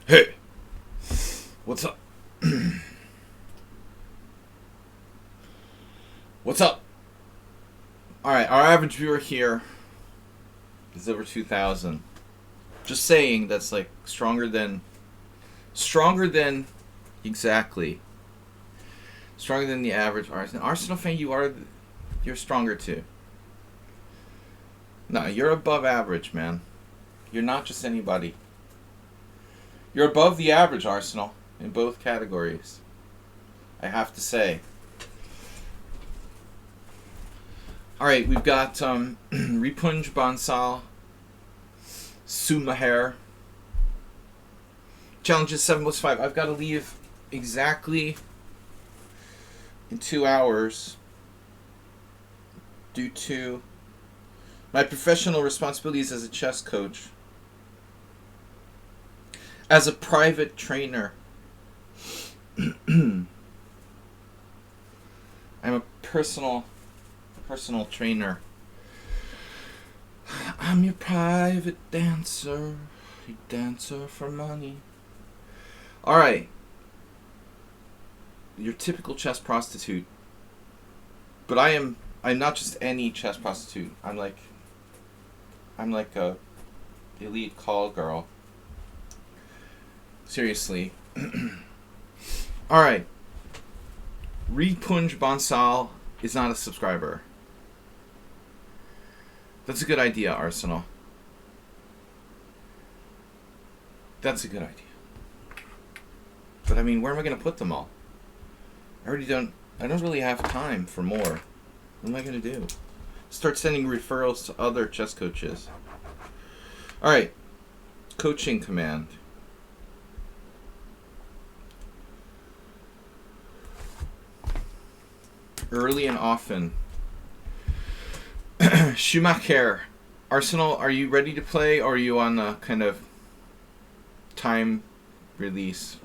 Hey, what's up? What's up? Alright, our average viewer here is over 2,000. Just saying, that's like stronger than. Stronger than. Exactly. Stronger than the average Arsenal. Arsenal fan, You're stronger too. No, you're above average, man. You're not just anybody. You're above the average, Arsenal, in both categories. I have to say. Alright, we've got Ripunj Bansal, Sumaher. Challenge is 7 plus 5. I've got to leave exactly in 2 hours due to my professional responsibilities as a chess coach. As a private trainer. I'm a personal trainer. I'm your private dancer. You dancer for money. Alright. Your typical chess prostitute. But I'm not just any chess prostitute. I'm like a elite call girl. Seriously. Alright. Ripunj Bansal is not a subscriber. That's a good idea, Arsenal. That's a good idea. But I mean, where am I going to put them all? I don't really have time for more. What am I going to do? Start sending referrals to other chess coaches. Alright. Coaching command. Early and often. Schumacher. Arsenal, are you ready to play, or are you on a kind of time release?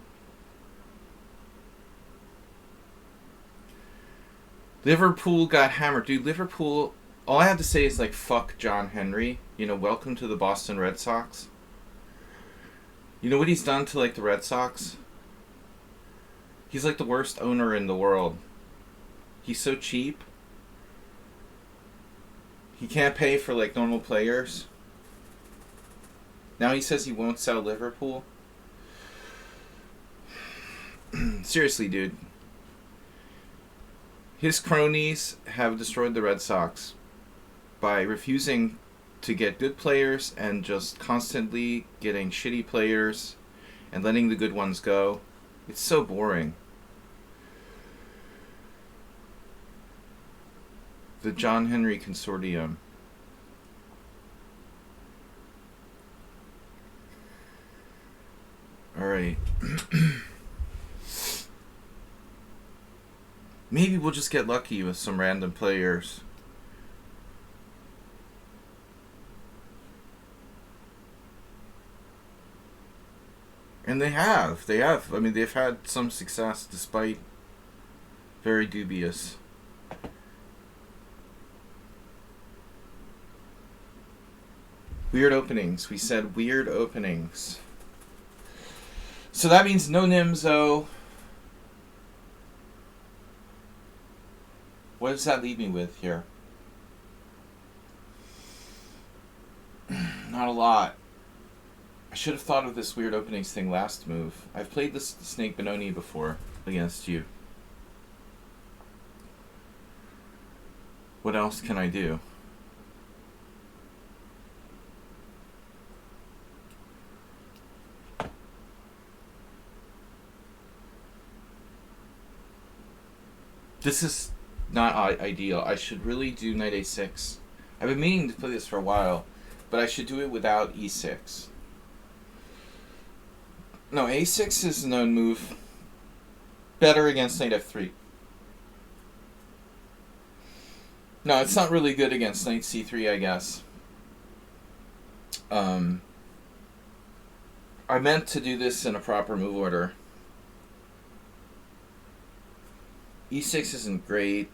Liverpool got hammered. Dude, Liverpool, all I have to say is like, fuck John Henry. You know, welcome to the Boston Red Sox. You know what he's done to like the Red Sox? He's like the worst owner in the world. He's so cheap. He can't pay for like normal players. Now he says he won't sell Liverpool. Seriously, dude. His cronies have destroyed the Red Sox by refusing to get good players and just constantly getting shitty players and letting the good ones go. It's so boring. The John Henry Consortium. Alright. Maybe we'll just get lucky with some random players. And they have. I mean, they've had some success despite very dubious. Weird openings. We said weird openings. So that means no Nimzo. What does that leave me with here? Not a lot. I should have thought of this weird openings thing last move. I've played this Snake Benoni before against you. What else can I do? This is not ideal. I should really do knight a6. I've been meaning to play this for a while, but I should do it without e6. No, a6 is a known move. Better against knight f3. No, it's not really good against knight c3, I guess. I meant to do this in a proper move order. E6 isn't great.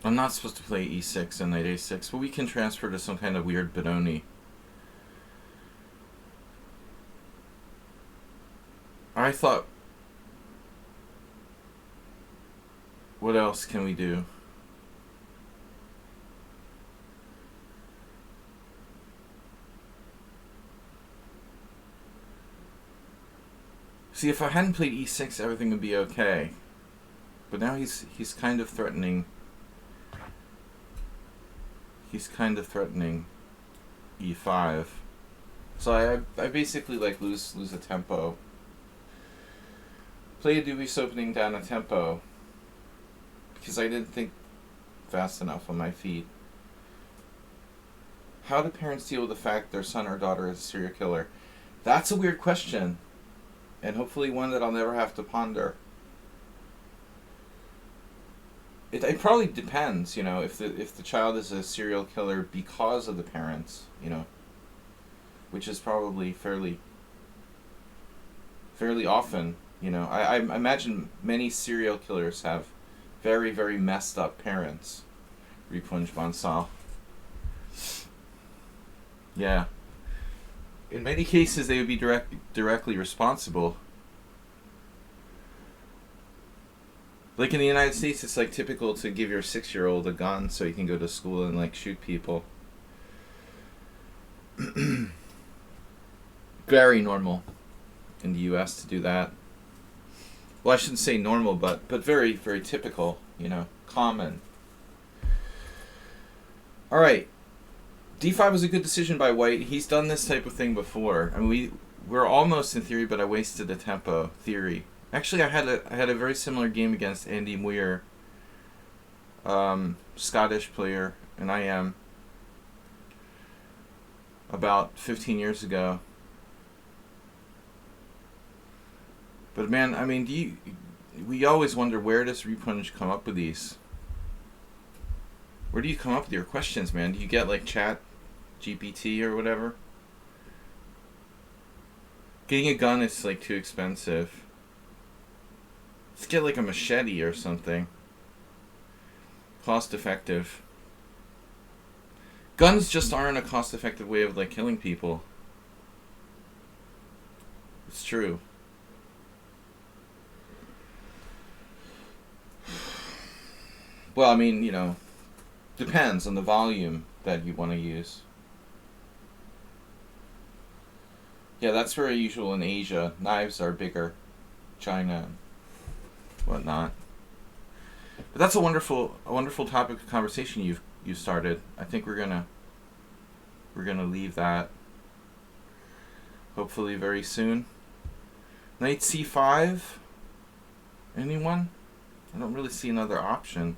I'm not supposed to play e6 and knight a6, but we can transfer to some kind of weird Benoni. I thought, what else can we do? See, if I hadn't played e6, everything would be okay. But now he's kind of threatening. He's kind of threatening e5. So I basically like lose a tempo. Play a dubious opening down a tempo because I didn't think fast enough on my feet. How do parents deal with the fact their son or daughter is a serial killer? That's a weird question, and hopefully one that I'll never have to ponder. It probably depends, you know, if the child is a serial killer because of the parents, you know, which is probably fairly often. You know, I imagine many serial killers have very, very messed up parents. Repunj Bansal. Yeah. In many cases, they would be directly responsible. Like in the United States, it's like typical to give your 6-year-old a gun so he can go to school and like shoot people. Very normal in the U.S. to do that. Well, I shouldn't say normal, but very, very typical, you know, common. All right. D5 was a good decision by White. He's done this type of thing before. I mean, we're almost in theory, but I wasted the tempo theory. Actually, I had a very similar game against Andy Muir, Scottish player, and I am about 15 years ago. But man, I mean, we always wonder, where does Repunj come up with these? Where do you come up with your questions, man? Do you get like Chat GPT or whatever? Getting a gun is like too expensive. Let's get like a machete or something. Cost effective. Guns just aren't a cost effective way of like killing people. It's true. Well, I mean, you know, depends on the volume that you want to use. Yeah, that's very usual in Asia. Knives are bigger. China and whatnot. But that's a wonderful topic of conversation you started. I think we're gonna leave that hopefully very soon. Knight c5. Anyone? I don't really see another option.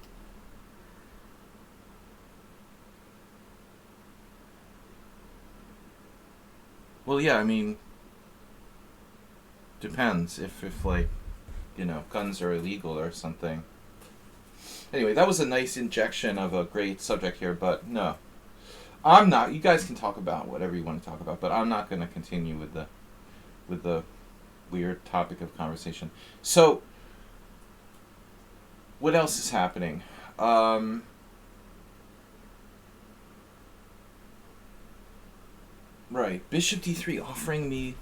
Well, yeah, I mean, depends if like, you know, guns are illegal or something. Anyway, that was a nice injection of a great subject here, but no. I'm not. You guys can talk about whatever you want to talk about, but I'm not going to continue with the weird topic of conversation. So, what else is happening? Right, Bishop d3 offering me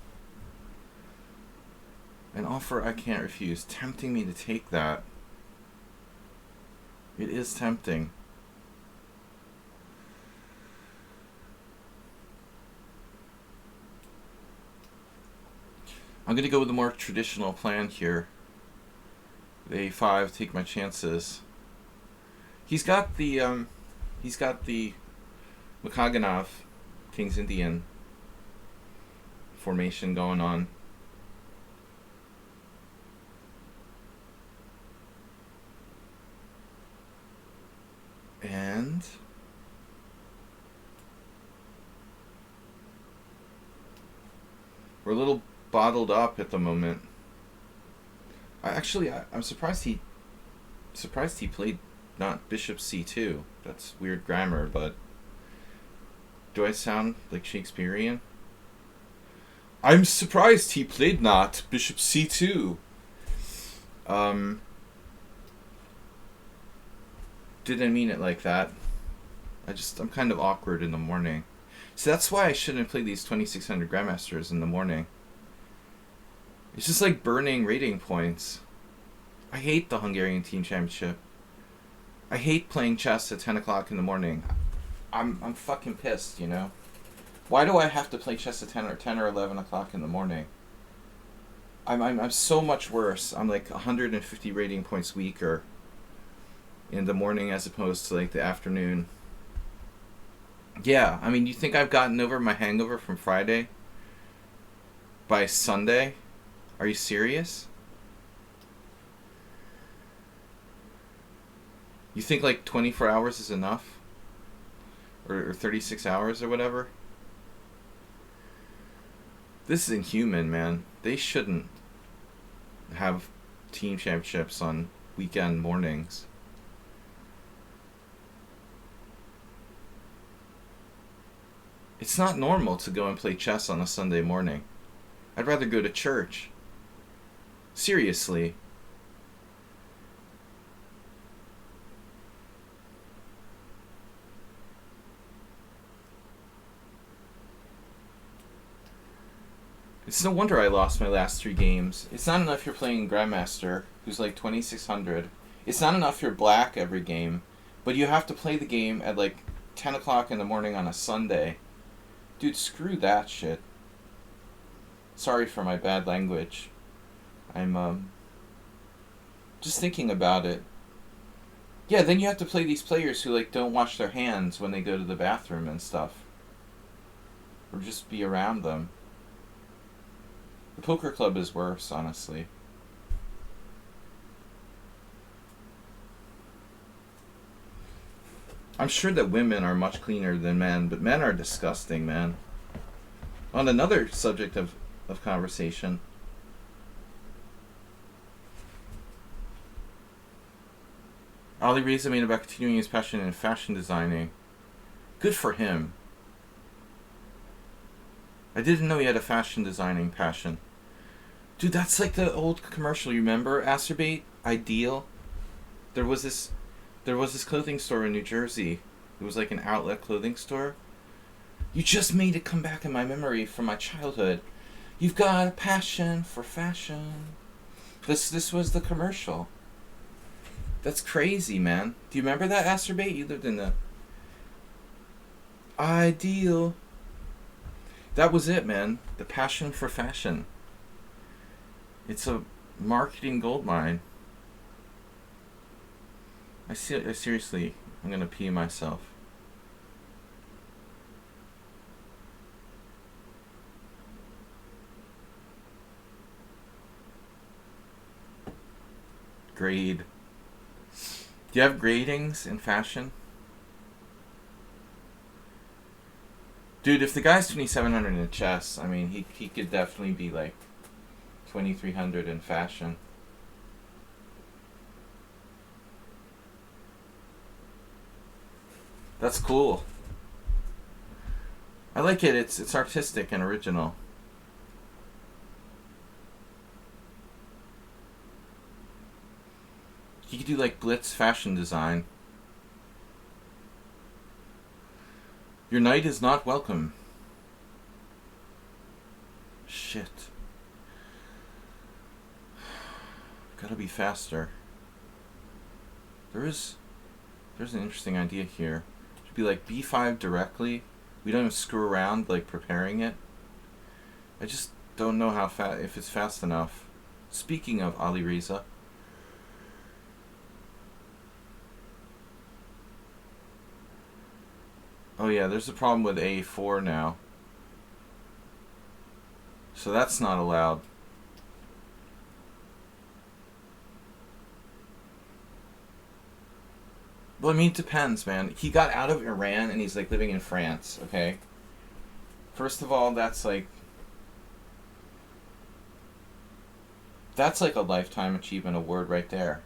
an offer I can't refuse, tempting me to take that. It is tempting. I'm going to go with the more traditional plan here. The a5, take my chances. He's got the Makaganov, King's Indian formation going on. And we're a little bottled up at the moment. I'm surprised he played not Bishop c2. That's weird grammar, but do I sound like Shakespearean? I'm surprised he played not Bishop c2. Didn't mean it like that. I'm kind of awkward in the morning. So that's why I shouldn't play these 2600 Grandmasters in the morning. It's just like burning rating points. I hate the Hungarian Team Championship. I hate playing chess at 10 o'clock in the morning. I'm fucking pissed, you know? Why do I have to play chess at 10 or 11 o'clock in the morning? I'm so much worse. I'm like 150 rating points weaker in the morning as opposed to like the afternoon. Yeah, I mean, you think I've gotten over my hangover from Friday by Sunday? Are you serious? You think like 24 hours is enough? Or 36 hours or whatever? This is inhuman, man. They shouldn't have team championships on weekend mornings. It's not normal to go and play chess on a Sunday morning. I'd rather go to church. Seriously. It's no wonder I lost my last 3 games. It's not enough you're playing Grandmaster, who's like 2600. It's not enough you're black every game, but you have to play the game at like 10 o'clock in the morning on a Sunday. Dude, screw that shit. Sorry for my bad language. I'm just thinking about it. Yeah, then you have to play these players who like don't wash their hands when they go to the bathroom and stuff. Or just be around them. The poker club is worse, honestly. I'm sure that women are much cleaner than men, but men are disgusting, man. On another subject of conversation. Ali Reza made about continuing his passion in fashion designing. Good for him. I didn't know he had a fashion designing passion. Dude, that's like the old commercial, you remember? Acerbate? Ideal? There was this clothing store in New Jersey. It was like an outlet clothing store. You just made it come back in my memory from my childhood. You've got a passion for fashion. This was the commercial. That's crazy, man. Do you remember that, Acerbate? You lived in the... Ideal. That was it, man. The passion for fashion. It's a marketing goldmine. I seriously, I'm gonna pee myself. Grade. Do you have gradings in fashion? Dude, if the guy's 2700 in chess, I mean, he could definitely be like 2300 in fashion. That's cool. I like it. It's artistic and original. You could do like Blitz fashion design. Your knight is not welcome. Shit. Gotta be faster. There's an interesting idea here. Should be like b5 directly. We don't even screw around like preparing it. I just don't know how if it's fast enough. Speaking of Ali Reza. Oh yeah, there's a problem with A4 now. So that's not allowed. Well, I mean, it depends, man. He got out of Iran and he's like living in France, okay? First of all, that's like a lifetime achievement award right there.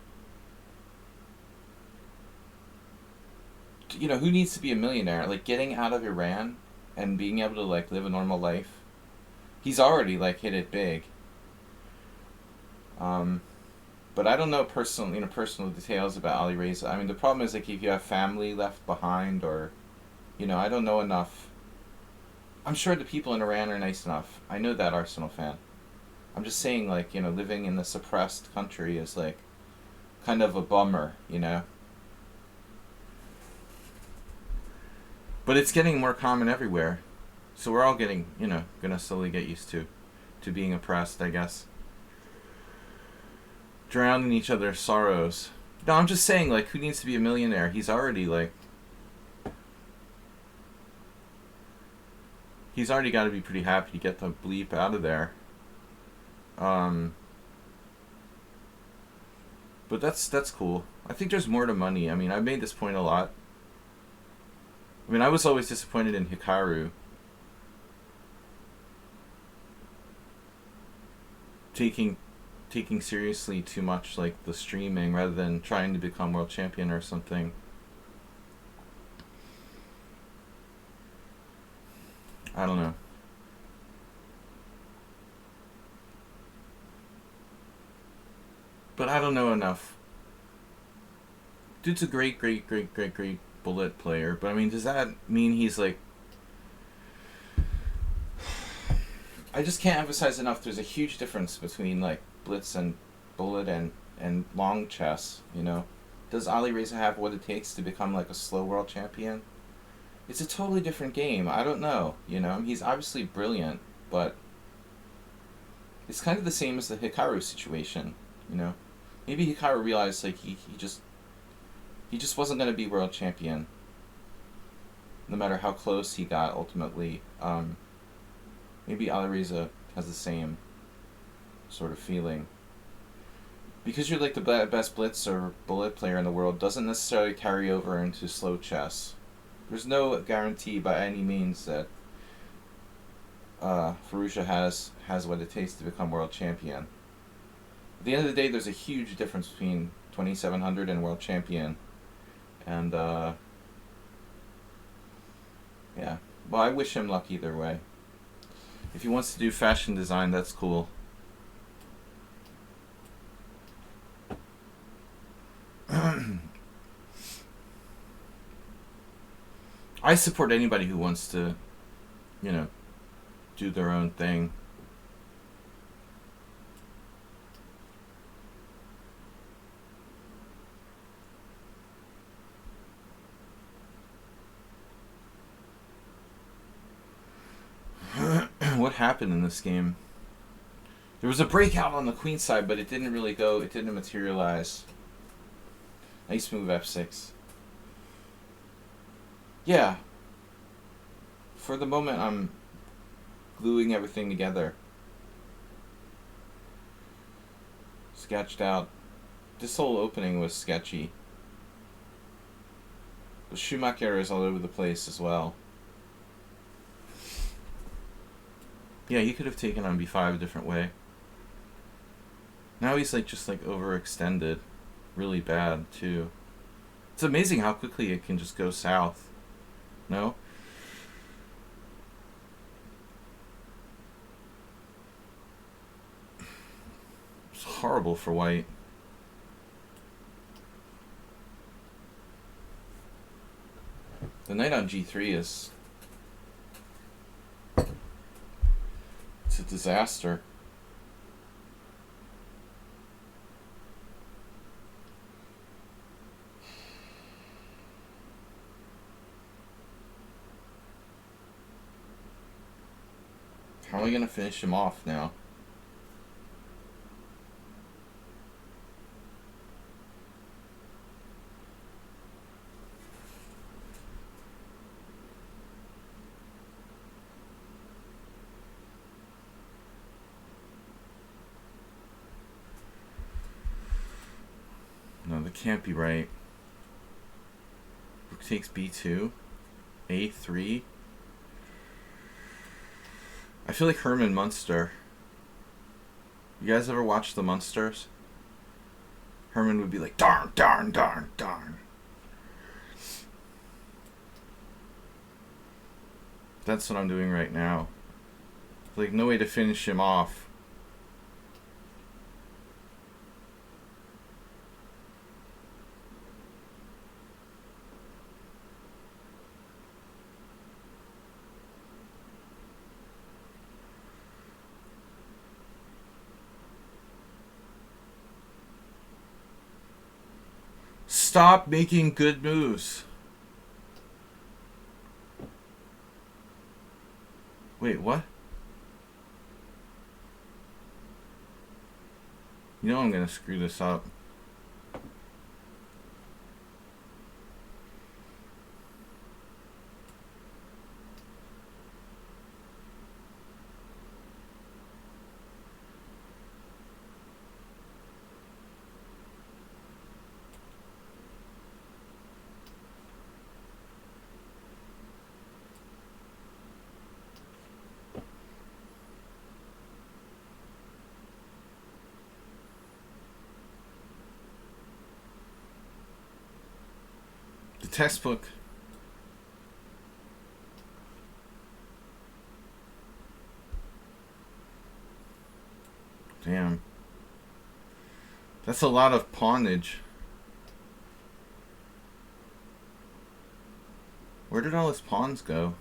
You know, who needs to be a millionaire? Like, getting out of Iran and being able to, like, live a normal life. He's already, like, hit it big. But I don't know personal details about Ali Reza. I mean, the problem is like if you have family left behind, or, I don't know enough. I'm sure the people in Iran are nice enough. I know that, Arsenal fan. I'm just saying, like, living in a suppressed country is like kind of a bummer. But it's getting more common everywhere. So we're all gonna slowly get used to being oppressed, I guess. Drowning each other's sorrows. No, I'm just saying, like, who needs to be a millionaire? He's already got to be pretty happy to get the bleep out of there. But that's cool. I think there's more to money. I mean, I've made this point a lot. I mean, I was always disappointed in Hikaru taking seriously too much, like, the streaming rather than trying to become world champion or something. I don't know. But I don't know enough. Dude's a great bullet player, but I mean, does that mean he's like... I just can't emphasize enough, there's a huge difference between, like, blitz and bullet and long chess, Does Ali Reza have what it takes to become, like, a slow world champion? It's a totally different game. I don't know, He's obviously brilliant, but it's kind of the same as the Hikaru situation, Maybe Hikaru realized, like, he just wasn't going to be world champion, no matter how close he got ultimately. Maybe Ali Reza has the same sort of feeling. Because you're like the best blitz or bullet player in the world doesn't necessarily carry over into slow chess. There's no guarantee by any means that Furusha has what it takes to become world champion. At the end of the day, there's a huge difference between 2700 and world champion. And, yeah. Well, I wish him luck either way. If he wants to do fashion design, that's cool. I support anybody who wants to, do their own thing. What happened in this game? There was a breakout on the queen side, but it didn't really go. It didn't materialize. Nice move, f6. Yeah. For the moment, I'm gluing everything together. Sketched out. This whole opening was sketchy. The Schumacher is all over the place as well. Yeah, he could have taken on b5 a different way. Now he's just overextended. Really bad, too. It's amazing how quickly it can just go south. No? It's horrible for white. The knight on g3 is... it's a disaster. How are we going to finish him off now? No, that can't be right. Rook takes b2. a3. I feel like Herman Munster. You guys ever watch the Munsters? Herman would be like, darn, darn, darn, darn. That's what I'm doing right now. Like, no way to finish him off. stop making good moves. Wait, what? You know I'm gonna screw this up. The textbook. Damn. That's a lot of pawnage. Where did all his pawns go?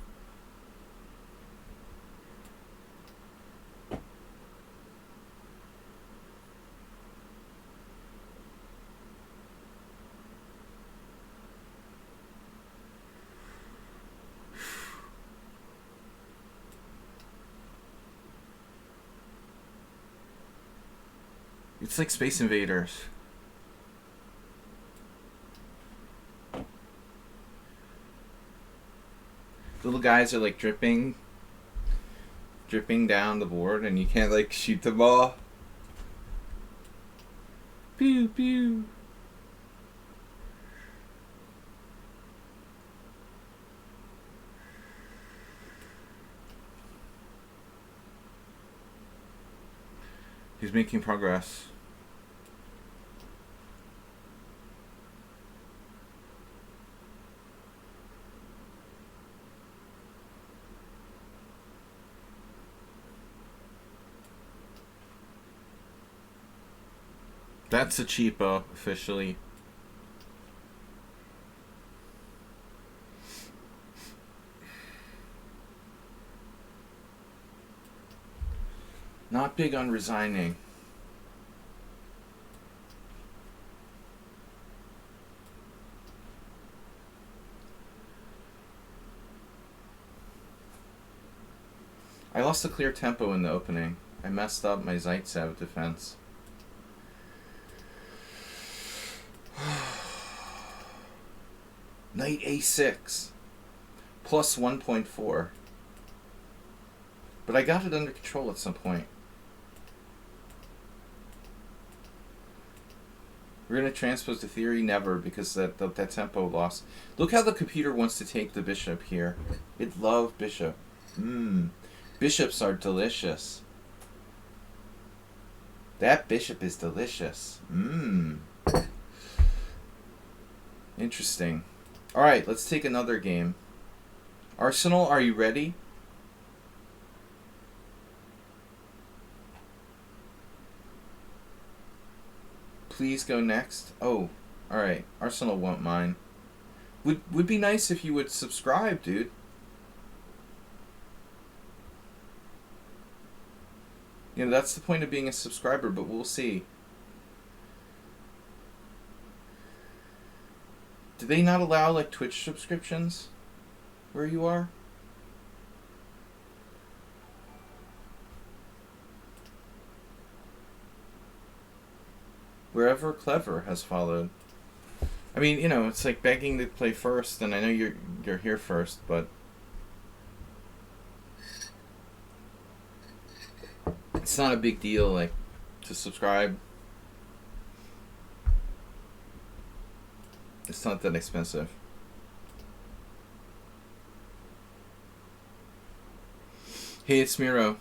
It's like Space Invaders. Little guys are like dripping down the board, and you can't like shoot the ball. Pew pew. He's making progress. That's a cheapo, officially. Not big on resigning. I lost a clear tempo in the opening. I messed up my Zaitsev defense. Knight a6 plus 1.4. But I got it under control at some point. We're going to transpose the theory? Never, because that tempo loss. Look how the computer wants to take the bishop here. It loved bishop. Bishops are delicious. That bishop is delicious. Interesting. Alright, let's take another game. Arsenal, are you ready? Please go next. Oh, alright. Arsenal won't mind. Would be nice if you would subscribe, dude. You know, that's the point of being a subscriber, but we'll see. Do they not allow, like, Twitch subscriptions where you are? Wherever Clever has followed. I mean, you know, it's like begging to play first, and I know you're here first, but it's not a big deal, like, to subscribe. It's not that expensive. Hey, it's Miro.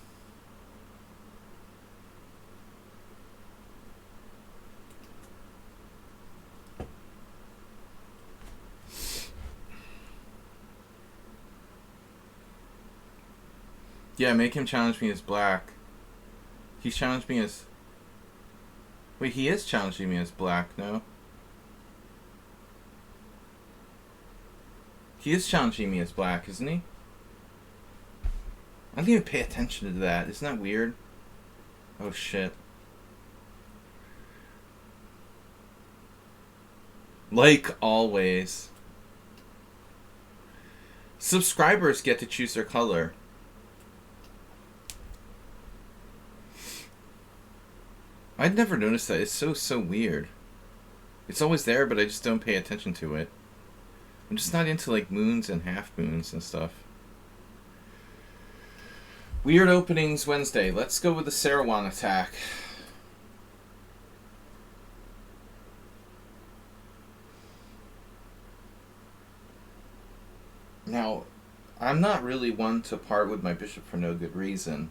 Yeah, make him challenge me as black. He's challenged me as... Wait, he is challenging me as black, no? He is challenging me as black, isn't he? I didn't even pay attention to that. Isn't that weird? Oh, shit. Like always. Subscribers get to choose their color. I'd never noticed that. It's so weird. It's always there, but I just don't pay attention to it. I'm just not into like moons and half moons and stuff. Weird openings Wednesday. Let's go with the Saruman attack. Now, I'm not really one to part with my bishop for no good reason.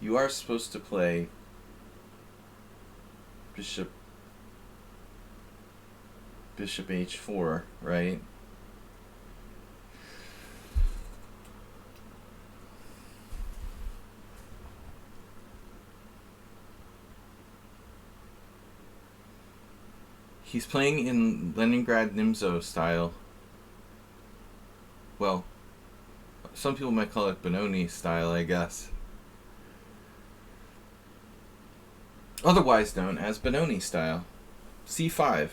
You are supposed to play bishop h4, right? He's playing in Leningrad Nimzo style. Well, some people might call it Benoni style, I guess. Otherwise known as Benoni style. C5.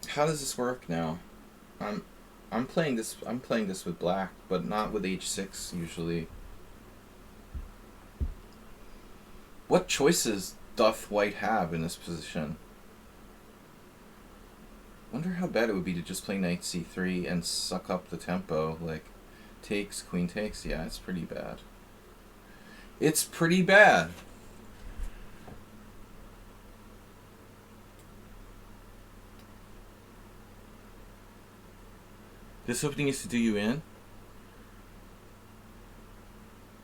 How does this work now? I'm playing this with black, but not with h6 usually. What choices doth white have in this position? Wonder how bad it would be to just play knight c3 and suck up the tempo, like takes, queen takes. Yeah, it's pretty bad. It's pretty bad. This opening used to do you in?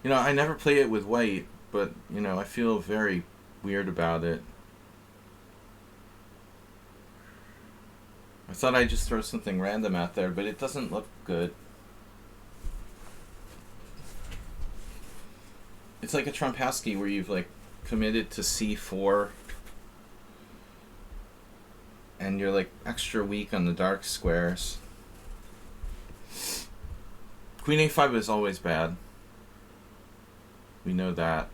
You know, I never play it with white, but, you know, I feel very weird about it. I thought I'd just throw something random out there, but it doesn't look good. It's like a Trompowsky where you've, like, committed to c4 and you're, like, extra weak on the dark squares. Queen a5 is always bad. We know that.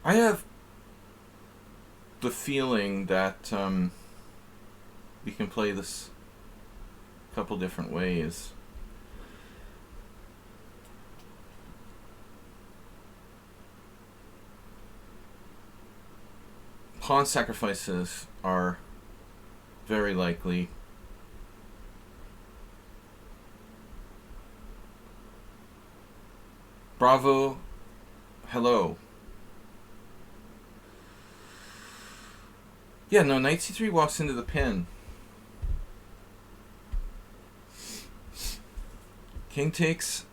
I have the feeling that we can play this a couple different ways. Pawn sacrifices are very likely. Bravo. Hello. Yeah, no, knight c3 walks into the pin. King takes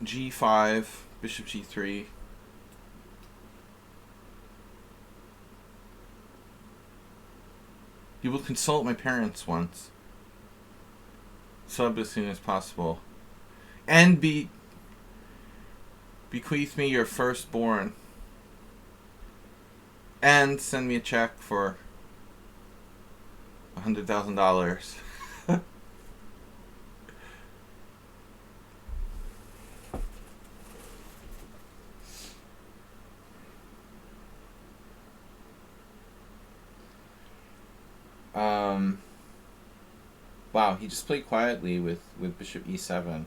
g5, bishop g3. You will consult my parents once. Sub as soon as possible. And bequeath me your firstborn. And send me a check for $100,000. Wow, he just played quietly with bishop e7.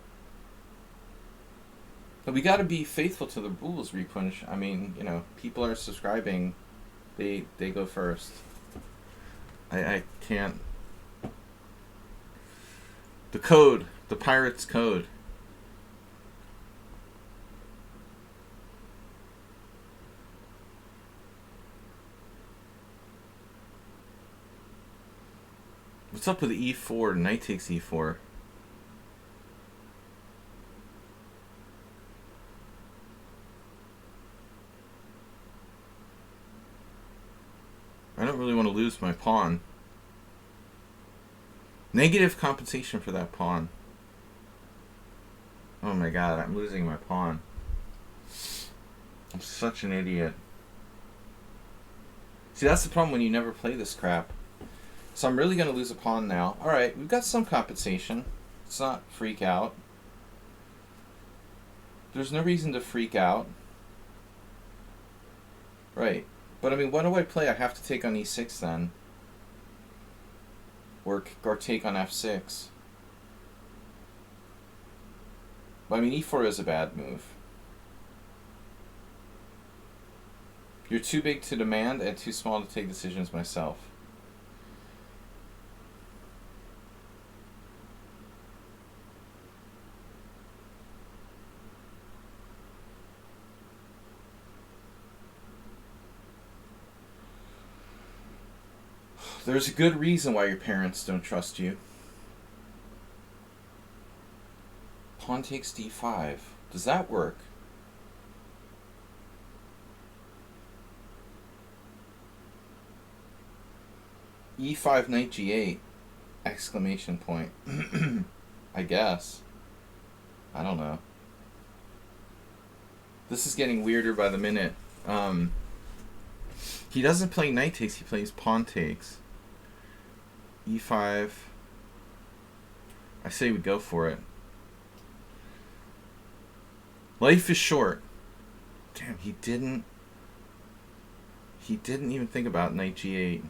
But we gotta be faithful to the rules, Repunish. I mean, you know, people are subscribing. They go first. I can't. The code. The pirate's code. What's up with e4? Knight takes e4. I don't really want to lose my pawn. Negative compensation for that pawn. Oh my god, I'm losing my pawn. I'm such an idiot. See, that's the problem when you never play this crap. So I'm really going to lose a pawn now. Alright, we've got some compensation. Let's not freak out. There's no reason to freak out. Right. But I mean, what do I play? I have to take on e6 then. Or take on f6. But I mean, e4 is a bad move. You're too big to demand and too small to take decisions myself. There's a good reason why your parents don't trust you. Pawn takes d5. Does that work? e5 knight g8 exclamation point. I guess. I don't know. This is getting weirder by the minute. He doesn't play knight takes, he plays pawn takes. e5. I say we go for it. Life is short. Damn, he didn't even think about knight g8.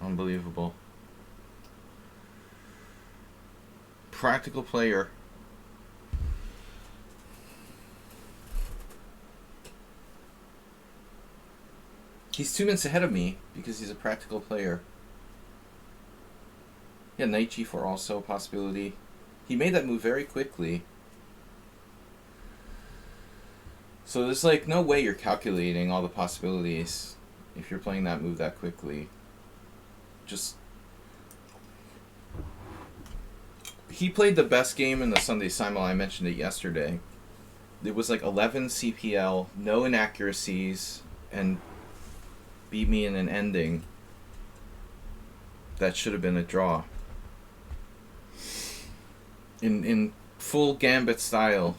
Unbelievable. Practical player. He's 2 minutes ahead of me because he's a practical player. Yeah, knight g4 also a possibility. He made that move very quickly. So there's like no way you're calculating all the possibilities if you're playing that move that quickly. Just... He played the best game in the Sunday Simul. I mentioned it yesterday. It was like 11 CPL, no inaccuracies, and beat me in an ending that should have been a draw. In full gambit style.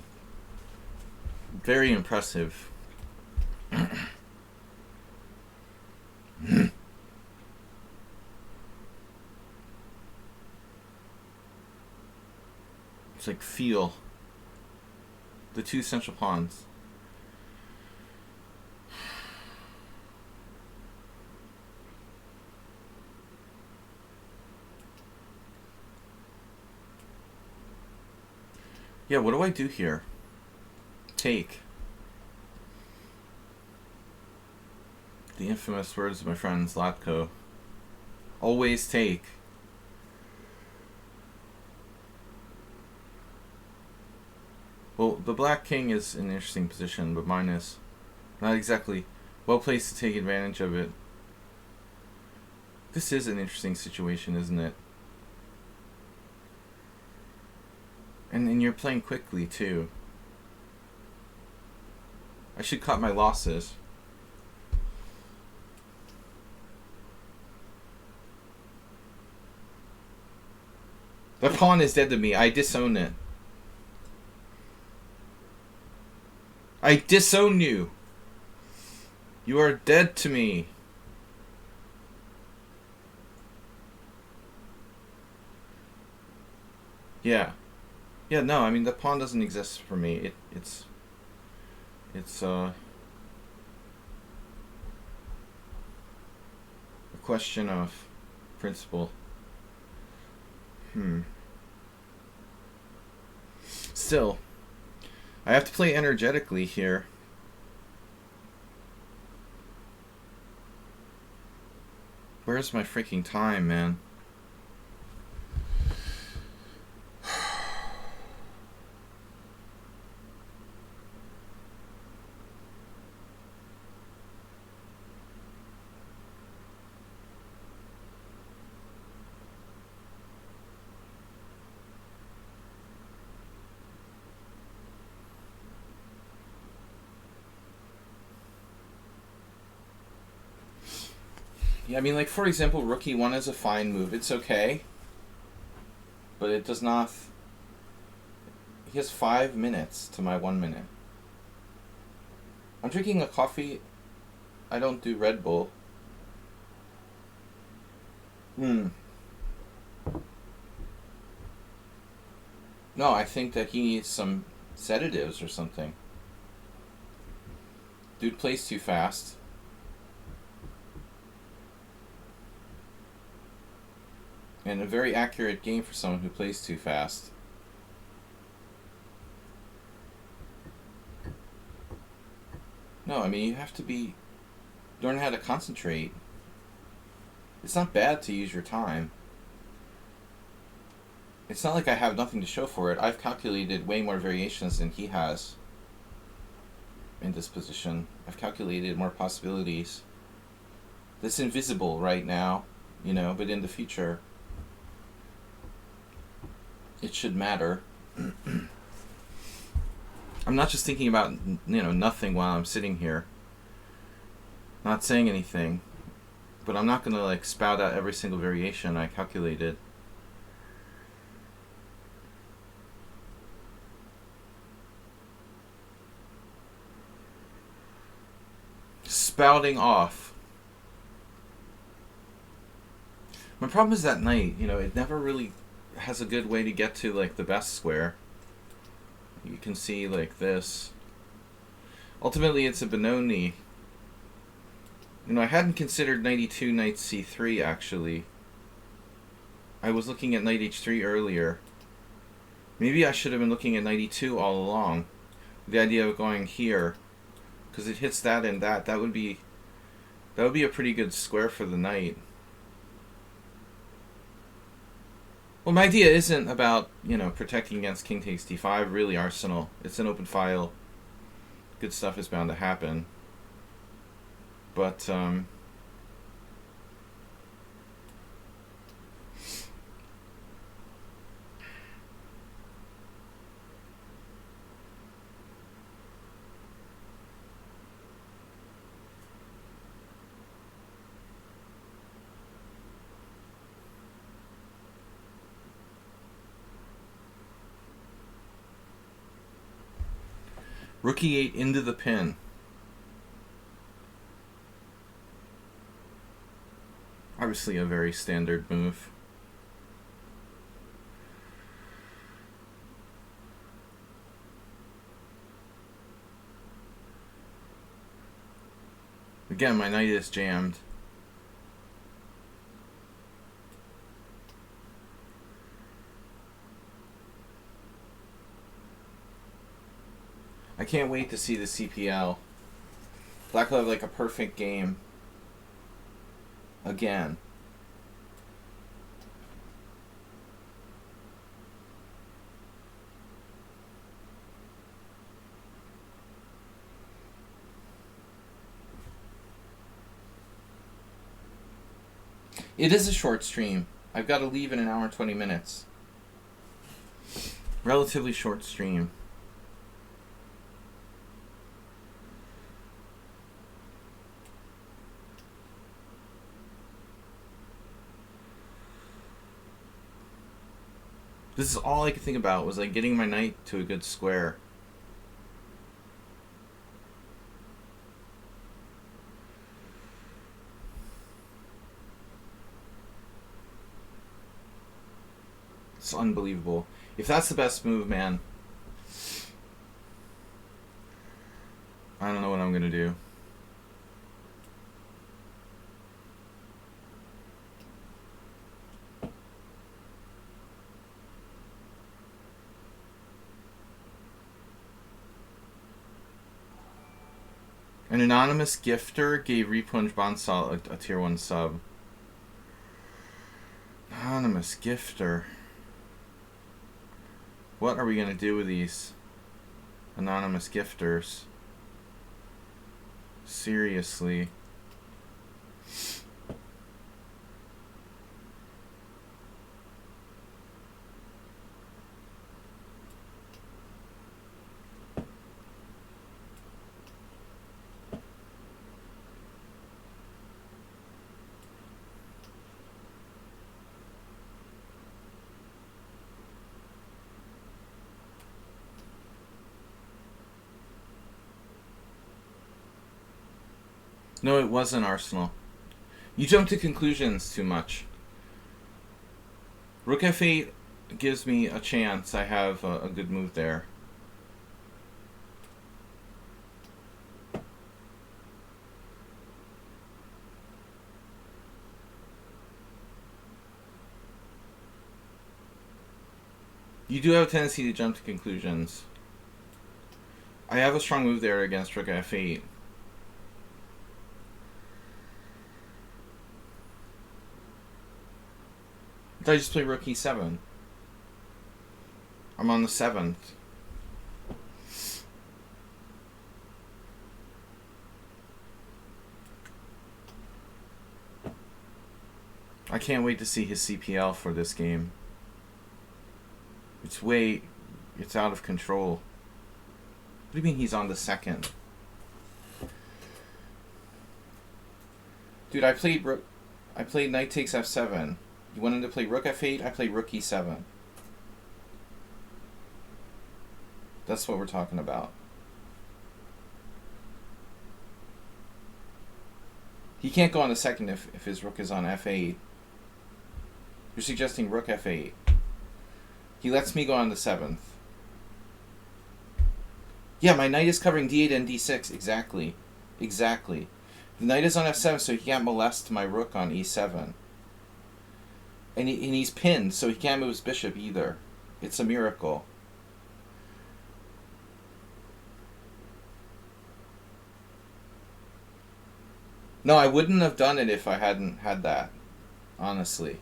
Very impressive. It's like feel the two central pawns. Yeah, what do I do here? Take. The infamous words of my friend Zlatko. Always take. Well, the black king is in an interesting position, but mine is not exactly well placed to take advantage of it. This is an interesting situation, isn't it? And you're playing quickly, too. I should cut my losses. The pawn is dead to me. I disown it. I disown you. You are dead to me. Yeah. Yeah, no, I mean, the pawn doesn't exist for me. It's a question of principle. Still, I have to play energetically here. Where's my freaking time, man? Yeah, I mean, like, for example, rook e1 is a fine move. It's okay. But it does not... He has 5 minutes to my 1 minute. I'm drinking a coffee. I don't do Red Bull. Hmm. No, I think that he needs some sedatives or something. Dude plays too fast. And a very accurate game for someone who plays too fast. No, I mean, you have to learn how to concentrate. It's not bad to use your time. It's not like I have nothing to show for it. I've calculated way more variations than he has in this position. I've calculated more possibilities. That's invisible right now, but in the future, it should matter. I'm not just thinking about, nothing while I'm sitting here. Not saying anything. But I'm not going to, spout out every single variation I calculated. Spouting off. My problem is that knight, it never really has a good way to get to, the best square. You can see, this. Ultimately, it's a Benoni. I hadn't considered knight e2, knight c3, actually. I was looking at knight h3 earlier. Maybe I should have been looking at knight e2 all along. The idea of going here, because it hits that and that. That would be a pretty good square for the knight. Well, my idea isn't about, protecting against king takes d5, really, Arsenal. It's an open file. Good stuff is bound to happen. But, rook e8 into the pin. Obviously a very standard move. Again, my knight is jammed. I can't wait to see the CPL. Black will have a perfect game. Again. It is a short stream. I've got to leave in an hour and 20 minutes. Relatively short stream. This is all I could think about was getting my knight to a good square. It's unbelievable. If that's the best move, man, I don't know what I'm gonna do. An anonymous gifter gave Repunj Bansal a tier 1 sub. Anonymous gifter. What are we going to do with these anonymous gifters? Seriously. No, it wasn't Arsenal. You jump to conclusions too much. Rook f8 gives me a chance. I have a good move there. You do have a tendency to jump to conclusions. I have a strong move there against Rook f8. Did I just play Rook e7? I'm on the 7th. I can't wait to see his CPL for this game. It's out of control. What do you mean he's on the 2nd? Dude, I played knight takes f7. You wanted to play rook f8, I played rook e7. That's what we're talking about. He can't go on the 2nd if his rook is on f8. You're suggesting rook f8. He lets me go on the 7th. Yeah, my knight is covering d8 and d6. Exactly. Exactly. The knight is on f7, so he can't molest my rook on e7. And he's pinned, so he can't move his bishop either. It's a miracle. No, I wouldn't have done it if I hadn't had that. Honestly.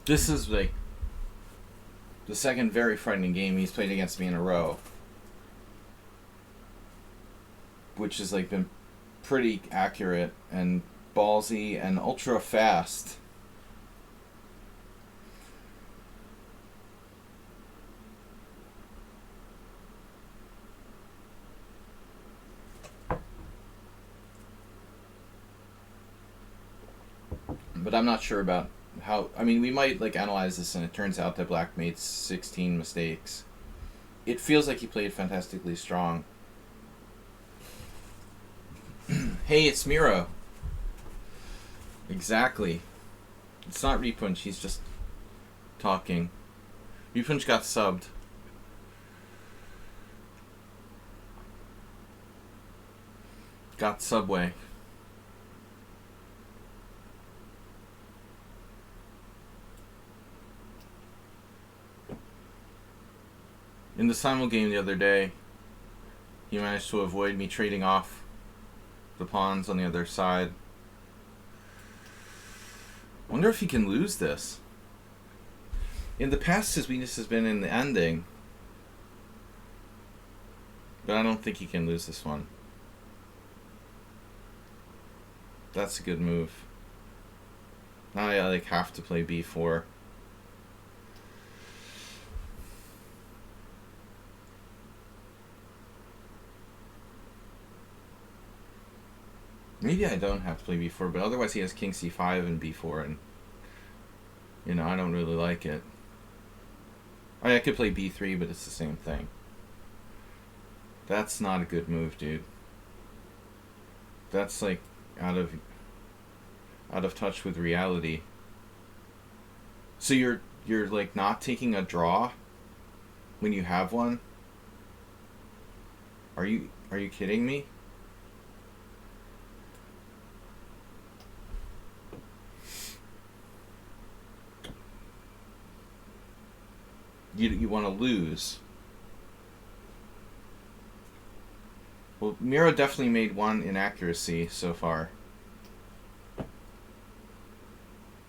This is like the second very frightening game he's played against me in a row, which has like been pretty accurate and ballsy and ultra fast. But I'm not sure about how. I mean, we might like analyze this, and it turns out that Black made 16 mistakes. It feels like he played fantastically strong. Hey, it's Miro. Exactly. It's not Repunch. He's just talking. Repunch got subbed. Got Subway. In the simul game the other day, he managed to avoid me trading off the pawns on the other side. Wonder if he can lose this. In the past, his weakness has been in the ending, but I don't think he can lose this one. That's a good move. Now I like have to play b4. Maybe I don't have to play b4, but otherwise he has king c5 and b4, and you know, I don't really like it. I could play b3, but it's the same thing. That's not a good move, dude. That's like out of touch with reality. So you're like not taking a draw when you have one? Are you kidding me? You want to lose. Well, Miro definitely made one inaccuracy so far.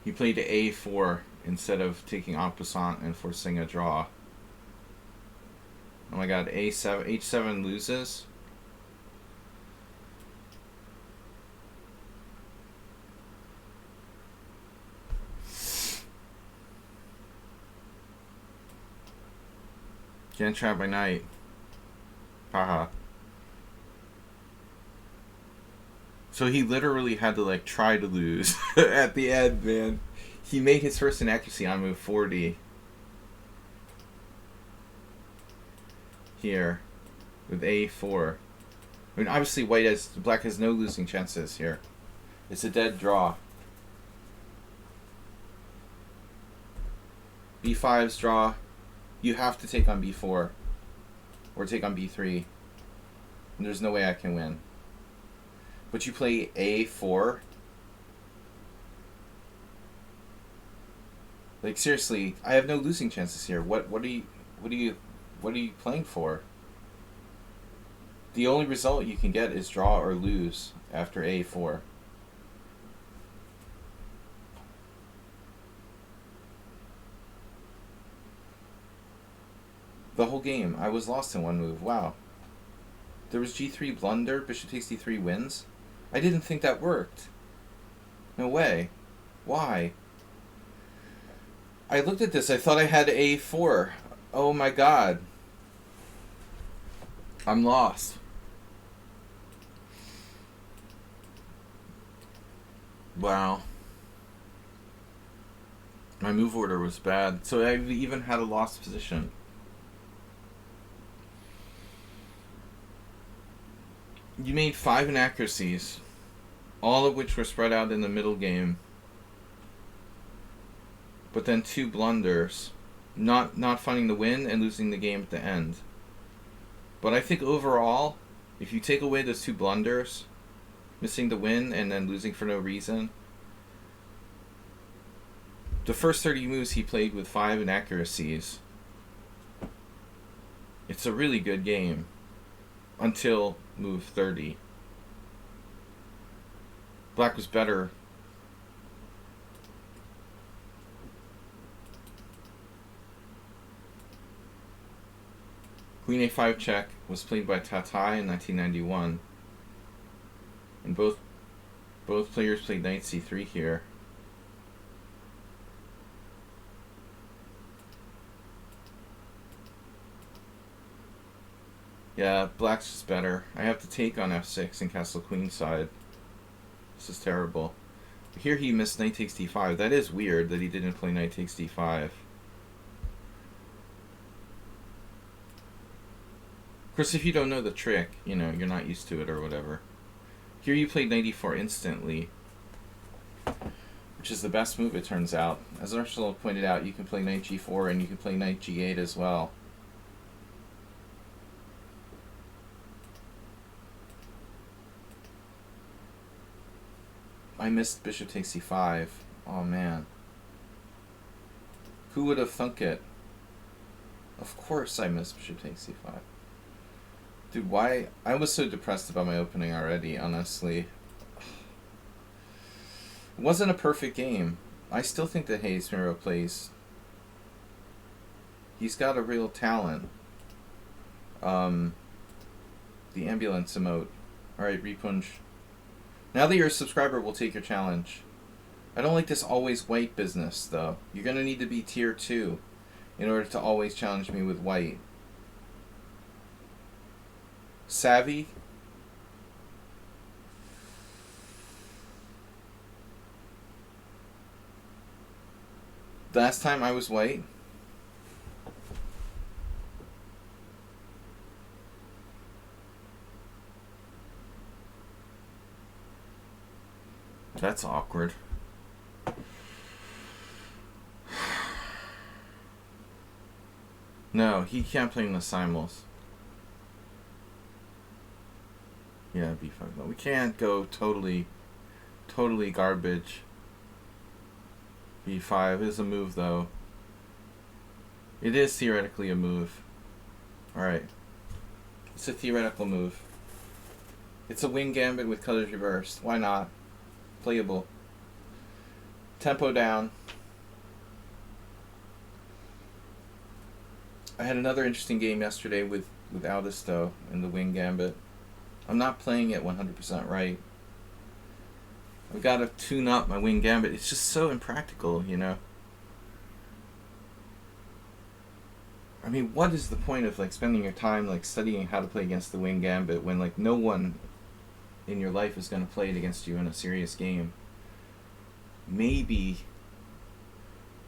He played a4 instead of taking en passant and forcing a draw. Oh my god, A7, H7 loses. Getting trapped by knight. Haha. So he literally had to like try to lose at the end, man. He made his first inaccuracy on move 40. Here. With A4. I mean, obviously black has no losing chances here. It's a dead draw. B5's draw. You have to take on B4. Or take on B3. And there's no way I can win. But you play A4. Like seriously, I have no losing chances here. What are you playing for? The only result you can get is draw or lose after A4. The whole game, I was lost in one move. Wow. There was G3 blunder, bishop takes D3 wins. I didn't think that worked. No way. Why? I looked at this, I thought I had A4. Oh my god. I'm lost. Wow. My move order was bad. So I even had a lost position. You made 5 inaccuracies, all of which were spread out in the middle game. But then 2 blunders, not finding the win and losing the game at the end. But I think overall, if you take away those 2 blunders, missing the win and then losing for no reason, the first 30 moves he played with 5 inaccuracies. It's a really good game until move 30. Black was better. Queen A5 check was played by Tatai in 1991. And both players played Knight C3 here. Yeah, black's just better. I have to take on F6 and castle queen side. This is terrible. Here he missed knight takes D5. That is weird that he didn't play knight takes D5. Of course, if you don't know the trick, you know, you're not used to it or whatever. Here you played knight E4 instantly, which is the best move, it turns out. As Ursula pointed out, you can play knight G4 and you can play knight G8 as well. I missed bishop takes C5. Oh man. Who would have thunk it? Of course I missed bishop takes C5. Dude, why? I was so depressed about my opening already, honestly. It wasn't a perfect game. I still think that Hayes Miro plays. He's got a real talent. The ambulance emote. Alright, Repunj. Now that you're a subscriber, we'll take your challenge. I don't like this always white business, though. You're going to need to be tier 2 in order to always challenge me with white. Savvy? Last time I was white? That's awkward. No, he can't play in the simuls. Yeah, B5. No, we can't go totally garbage. B5 is a move, though. It is theoretically a move. Alright. It's a theoretical move. It's a wing gambit with colors reversed. Why not? Playable. Tempo down. I had another interesting game yesterday with Aldisto in the Wing Gambit. I'm not playing it 100% right. I've got to tune up my Wing Gambit. It's just so impractical, you know. I mean, what is the point of like spending your time like studying how to play against the Wing Gambit when like no one in your life is going to play it against you in a serious game? Maybe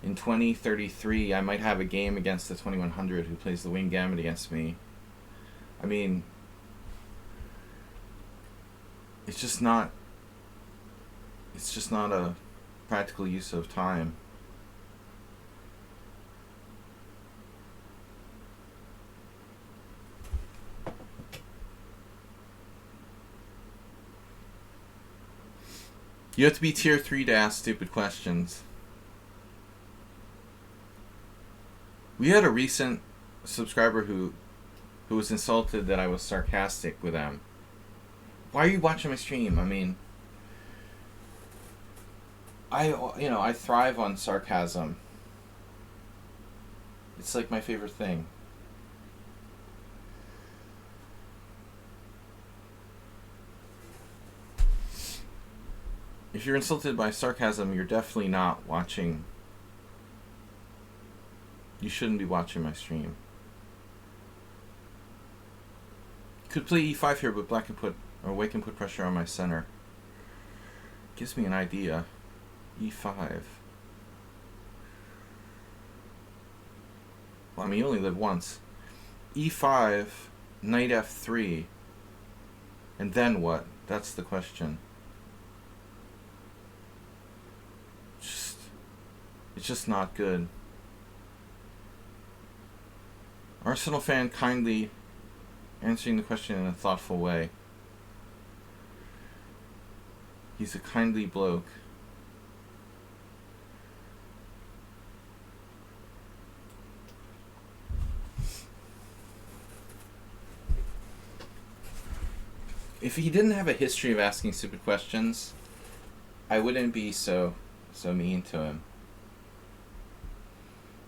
in 2033 I might have a game against the 2100 who plays the Wing Gambit against me. I mean, it's just not a practical use of time. You have to be tier 3 to ask stupid questions. We had a recent subscriber who was insulted that I was sarcastic with them. Why are you watching my stream? I mean, I thrive on sarcasm. It's like my favorite thing. If you're insulted by sarcasm, you're definitely not watching. You shouldn't be watching my stream. Could play e5 here, but white can put pressure on my center. Gives me an idea. e5. Well, I mean, you only live once. e5, knight f3. And then what? That's the question. It's just not good. Arsenal fan kindly answering the question in a thoughtful way. He's a kindly bloke. If he didn't have a history of asking stupid questions, I wouldn't be so mean to him.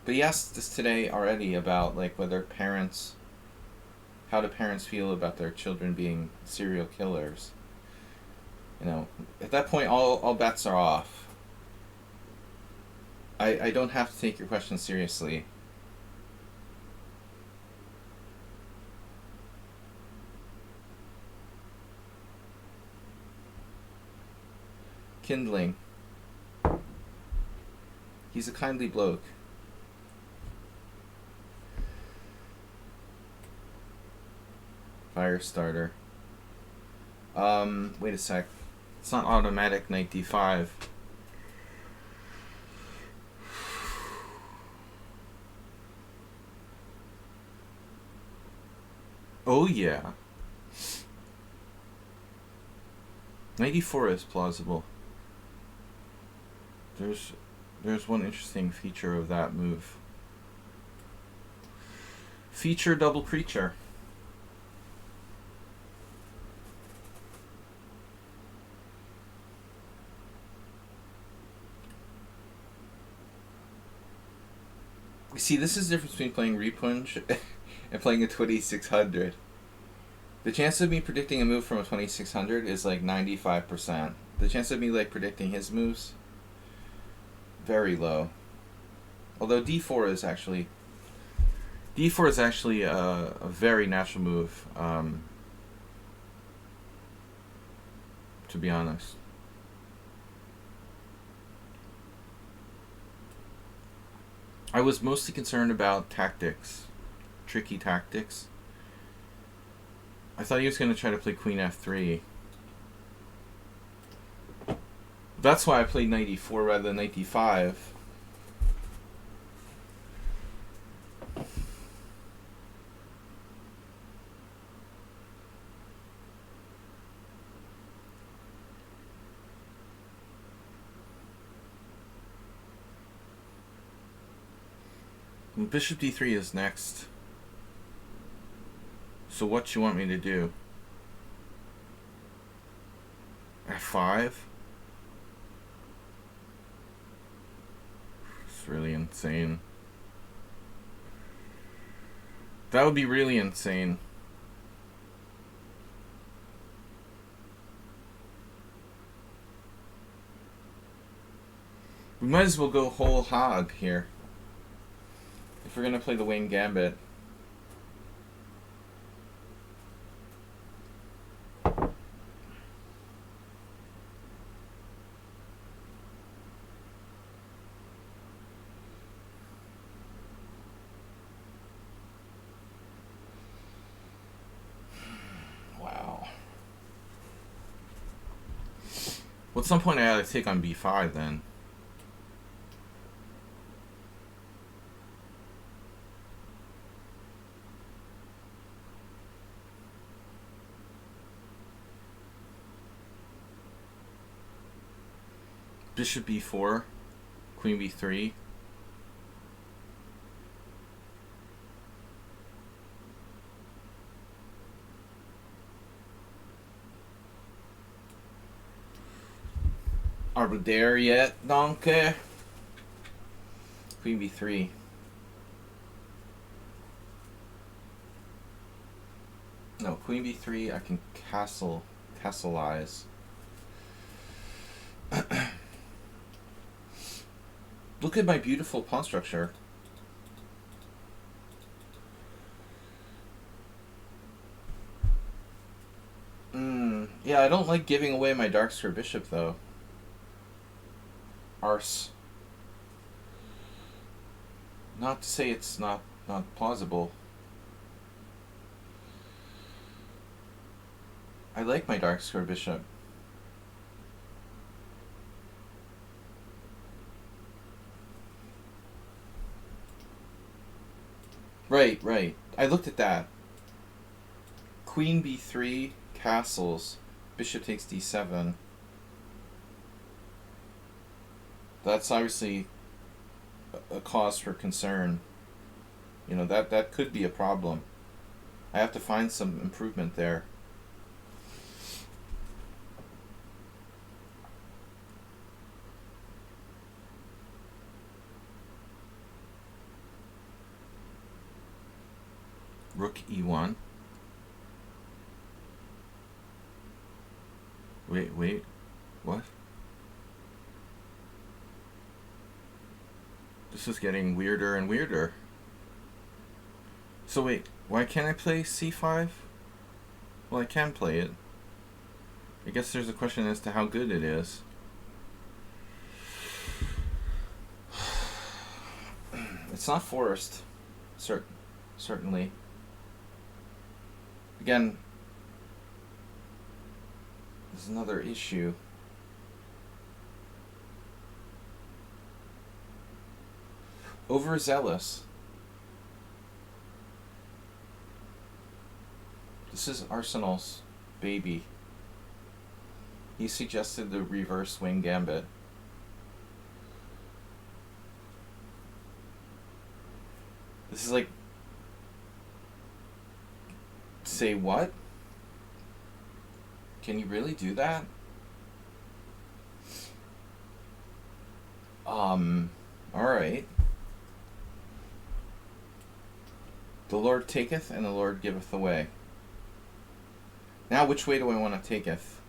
But he asked us today already about like how do parents feel about their children being serial killers. You know, at that point all bets are off. I don't have to take your question seriously. Kindling. He's a kindly bloke. Fire starter. Wait a sec. It's not automatic knight d5. Oh yeah. Knight e4 is plausible. There's one interesting feature of that move. Feature double creature. See, this is the difference between playing Repunch and playing a 2600. The chance of me predicting a move from a 2600 is like 95%. The chance of me like predicting his moves, very low. Although d4 is actually a very natural move, to be honest. I was mostly concerned about tactics, tricky tactics. I thought he was going to try to play queen f3. That's why I played knight e4 rather than knight d5. Bishop d3 is next. So what you want me to do? f5? It's really insane. That would be really insane. We might as well go whole hog here. If we're going to play the Wayne Gambit. Wow. Well, at some point I had to take on b5 then. Bishop b4, queen b3. Are we there yet, donkey? Queen b3. No, queen b3, I can castleize. Look at my beautiful pawn structure. Yeah, I don't like giving away my dark square bishop though. Arse. Not to say it's not plausible. I like my dark square bishop. Right. I looked at that. Queen b3, castles, bishop takes d7. That's obviously a cause for concern. You know, that could be a problem. I have to find some improvement there. Rook e1. Wait. What? This is getting weirder and weirder. So wait, why can't I play c5? Well, I can play it. I guess there's a question as to how good it is. It's not forced. Certainly. Again, there's another issue. Overzealous. This is Arsenal's baby. He suggested the reverse wing gambit. This is like... Say what? Can you really do that? Alright. The Lord taketh and the Lord giveth away. Now which way do I want to taketh?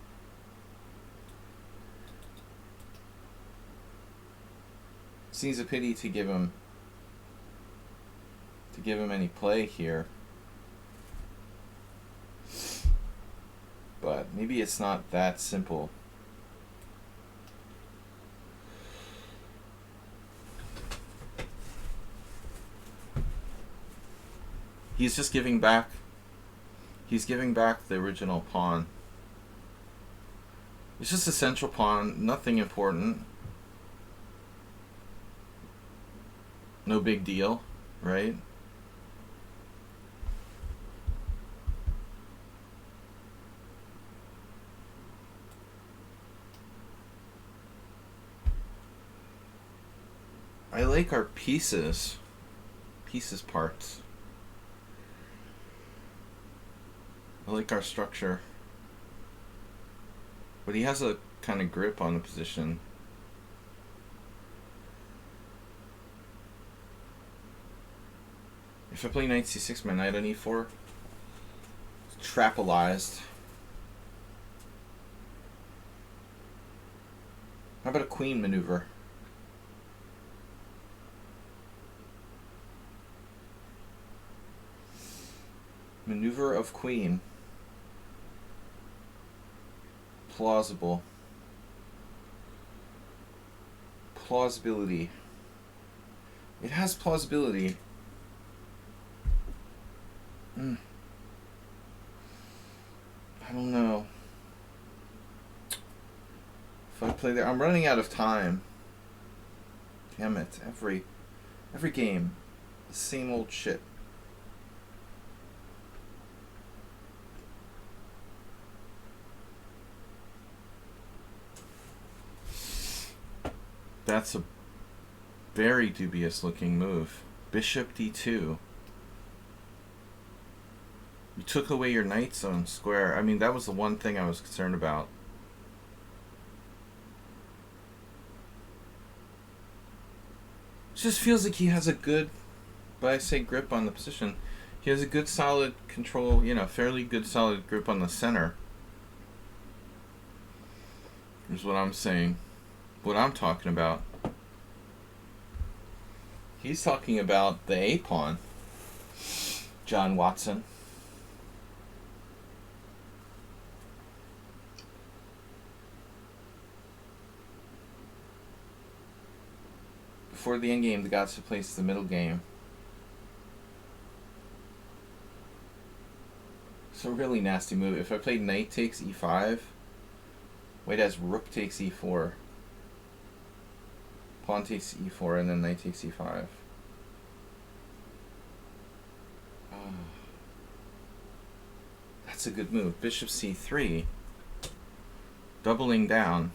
Seems a pity to give him any play here. But maybe it's not that simple. He's just giving back. He's giving back the original pawn. It's just a central pawn, nothing important. No big deal, right? I like our pieces parts. I like our structure. But he has a kind of grip on the position. If If I play knight c6, my knight on e4, trapalized. How about a queen maneuver? Maneuver of queen. Plausible. Plausibility. It has plausibility. I don't know. If I play there, I'm running out of time. Damn it! Every game, the same old shit. That's a very dubious looking move. Bishop d2. You took away your knight's own square. I mean, that was the one thing I was concerned about. It just feels like he has a good, but I say grip on the position. He has a good solid control, you know, fairly good solid grip on the center. Is what I'm saying. What I'm talking about. He's talking about the A pawn. John Watson. Before the endgame, the gods have placed the middle game. It's a really nasty move. If I played knight takes e5, white has rook takes e4. Pawn takes e4 and then knight takes e5. Oh. That's a good move. Bishop c3. Doubling down.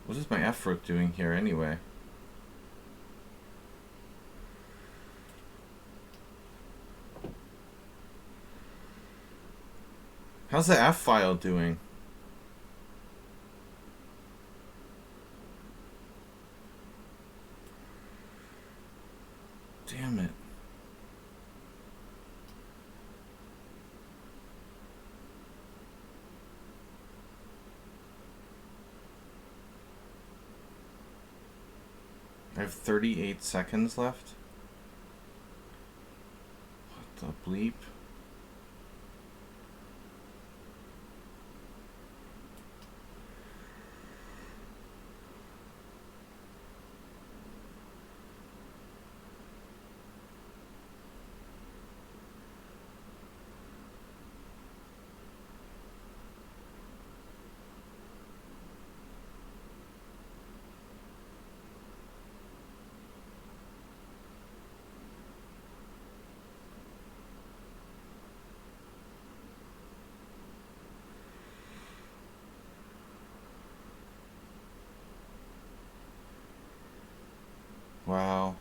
What is my f rook doing here anyway? How's the f file doing? Damn it. I have 38 seconds left. What the bleep? Wow.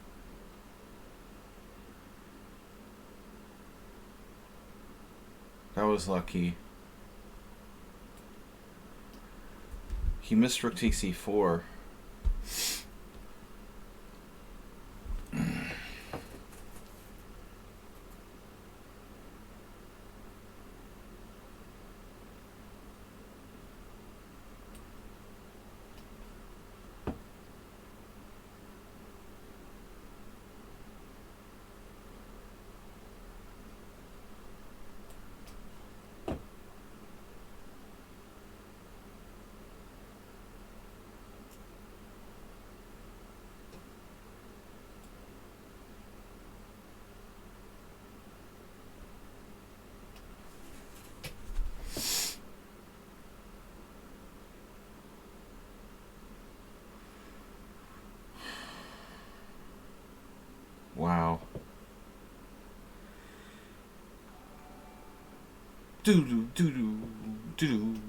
That was lucky. He missed rook takes e4. Wow. Doo-doo, doo-doo, doo-doo.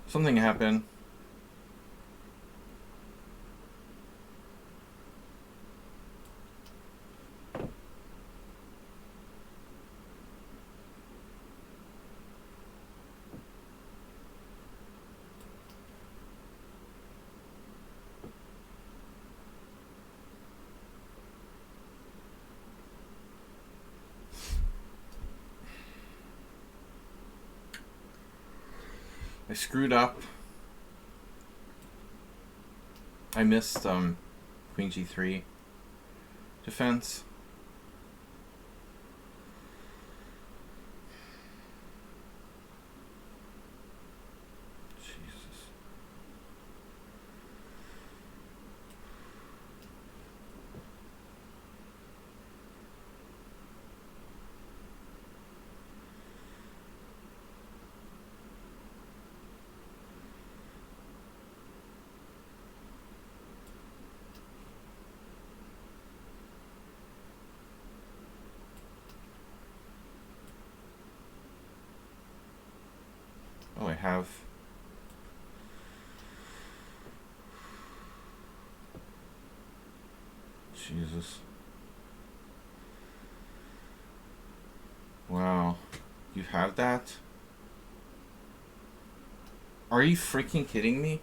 Something happened. I screwed up. I missed queen g3 defense. Jesus. Oh, I have. Jesus. Wow. You have that? Are you freaking kidding me?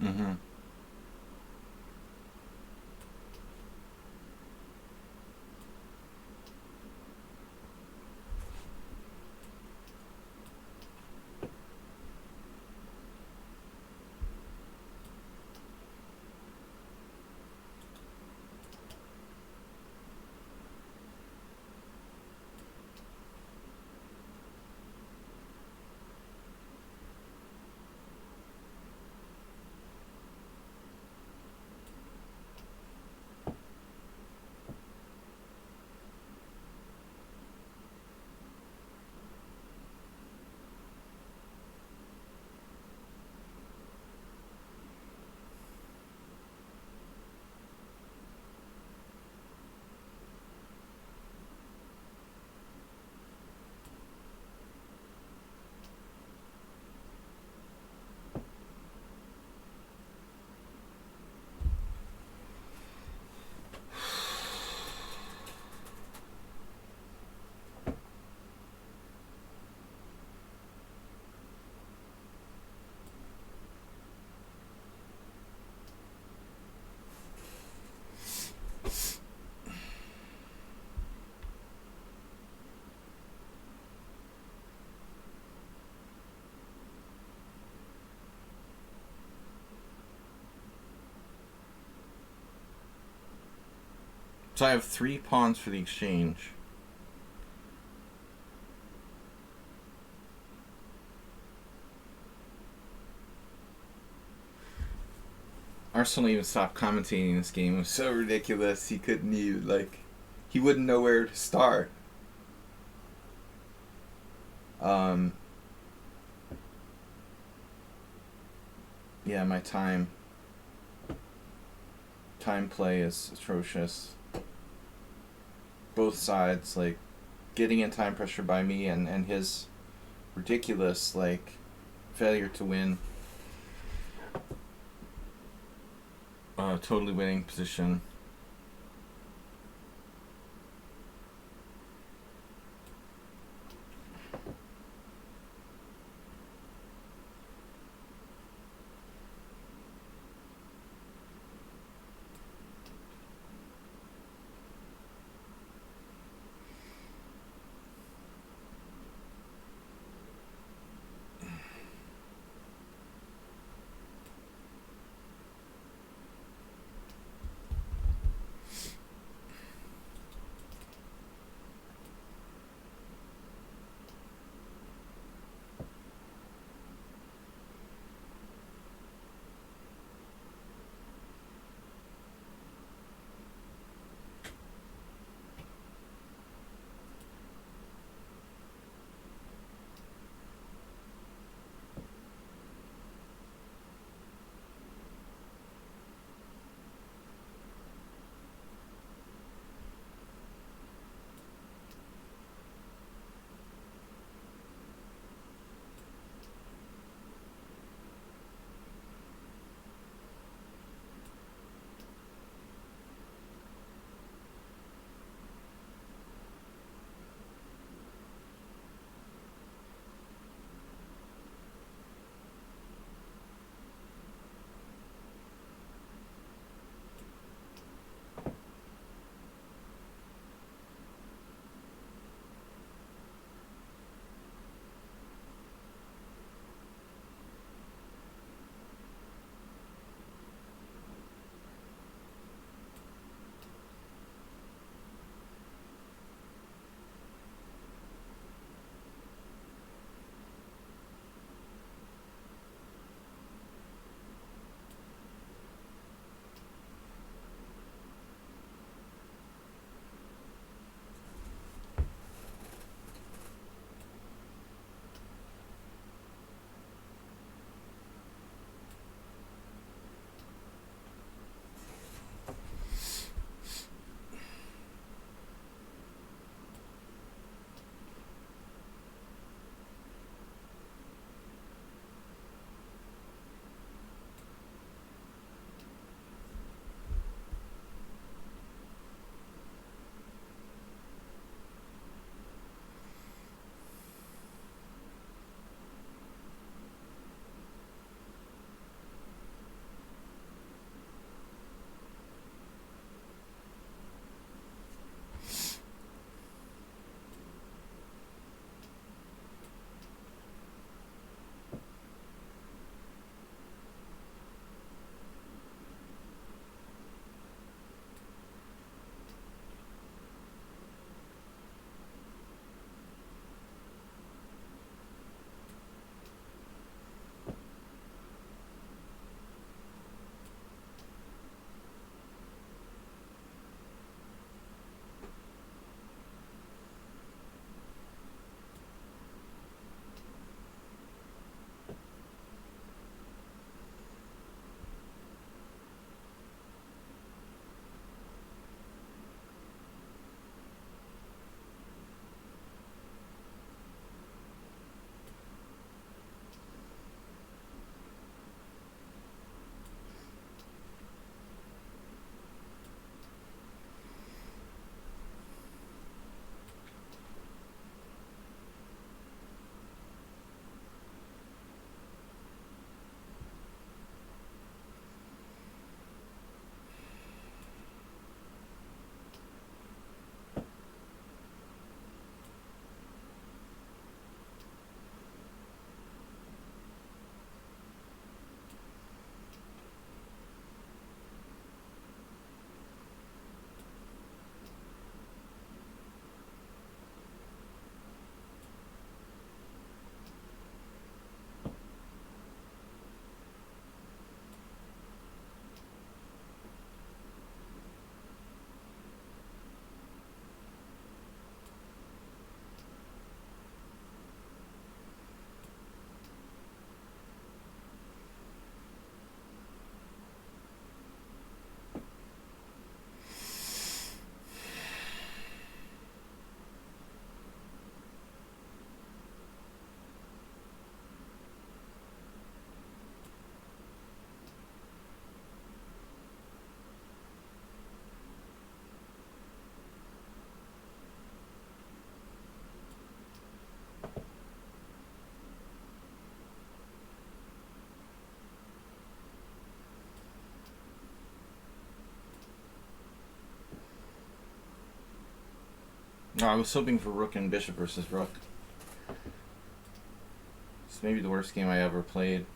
Mm-hmm. So I have 3 pawns for the exchange. Arsenal even stopped commentating this game. It was so ridiculous. He couldn't even, like, he wouldn't know where to start. Yeah, my time play is atrocious. Both sides, like, getting in time pressure by me and his ridiculous, like, failure to win. Totally winning position. No, I was hoping for rook and bishop versus rook. It's maybe the worst game I ever played.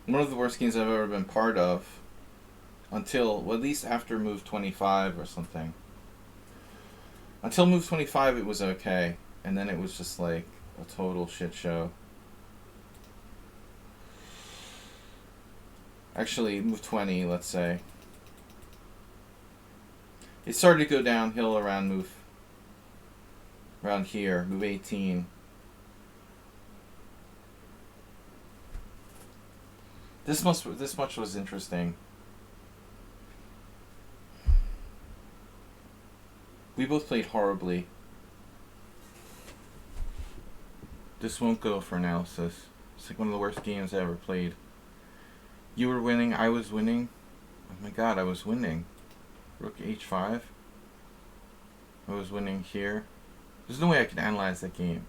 One of the worst games I've ever been part of. Until, well, at least after move 25 or something. Until move 25 it was okay. And then it was just like a total shit show. Actually, move 20, let's say. It started to go downhill around here, move 18. This much was interesting. We both played horribly. This won't go for analysis. It's like one of the worst games I ever played. You were winning, I was winning. Oh my god, I was winning. Rook h5. I was winning here. There's no way I can analyze that game.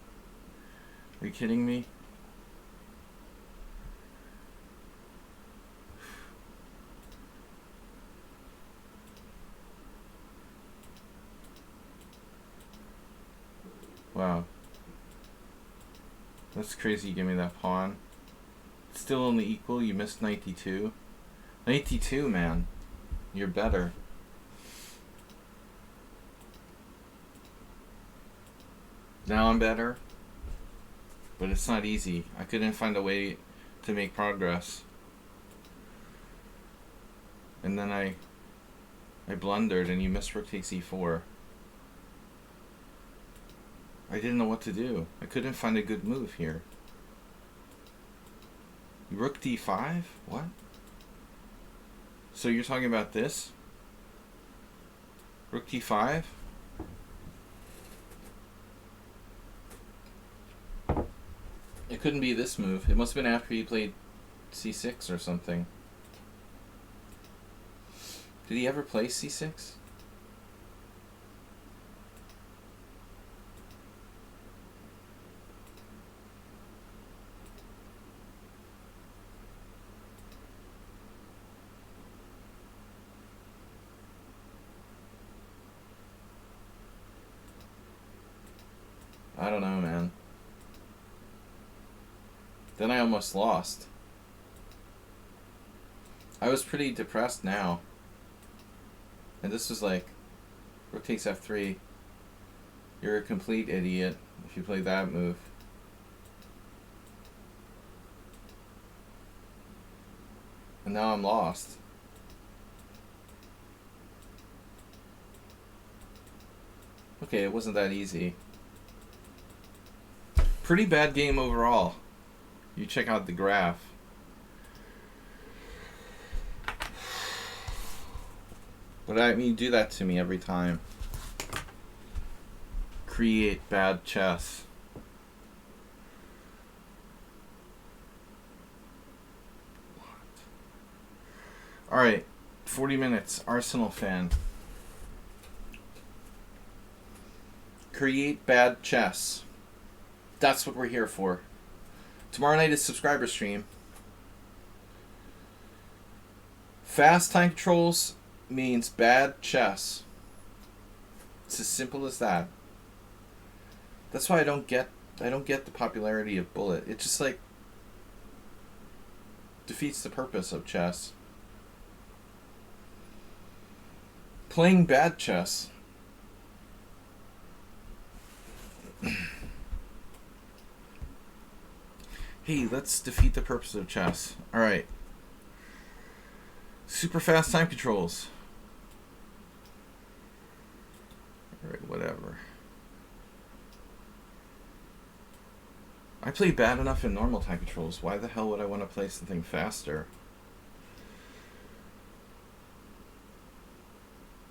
Are you kidding me? Wow. That's crazy, give me that pawn. It's still only equal, you missed 92. 92, man. You're better. Now I'm better. But it's not easy. I couldn't find a way to make progress. And then I blundered and you missed rook takes e4. I didn't know what to do. I couldn't find a good move here. Rook d5? What? So you're talking about this? Rook d5? It couldn't be this move. It must have been after he played c6 or something. Did he ever play c6? I don't know, man. Then I almost lost. I was pretty depressed now. And this was like, rook takes f3. You're a complete idiot if you play that move. And now I'm lost. Okay, it wasn't that easy. Pretty bad game overall. You check out the graph. But I mean, do that to me every time. Create bad chess. Alright, 40 minutes. Arsenal fan. Create bad chess. That's what we're here for. Tomorrow night is subscriber stream. Fast time controls means bad chess. It's as simple as that. That's why I don't get the popularity of bullet. It just like defeats the purpose of chess. Playing bad chess. Hey, let's defeat the purpose of chess. Alright. Super fast time controls. Alright, whatever. I play bad enough in normal time controls. Why the hell would I want to play something faster?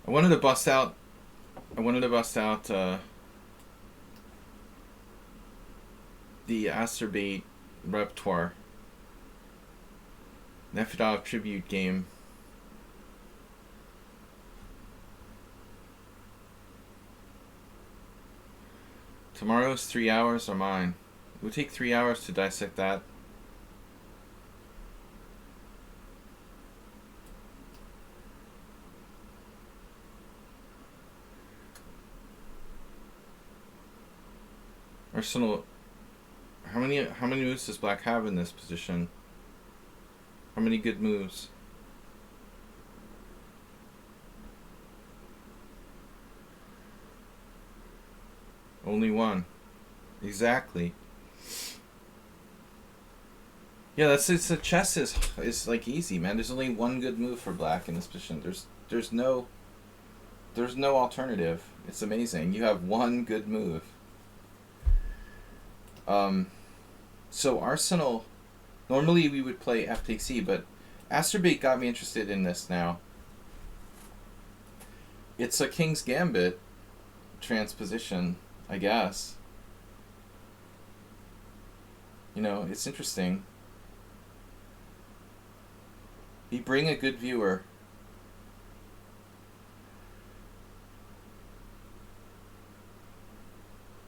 I wanted to bust out the Acerbate repertoire. Nefedov tribute game. Tomorrow's 3 hours are mine. It would take 3 hours to dissect that. Arsenal. How many moves does black have in this position? How many good moves? Only one. Exactly. Yeah, that's it's the chess is like easy, man. There's only one good move for black in this position. There's no alternative. It's amazing. You have one good move. So Arsenal, normally we would play f takes e, but Asterbait got me interested in this now. It's a King's Gambit transposition, I guess. You know, it's interesting. You bring a good viewer.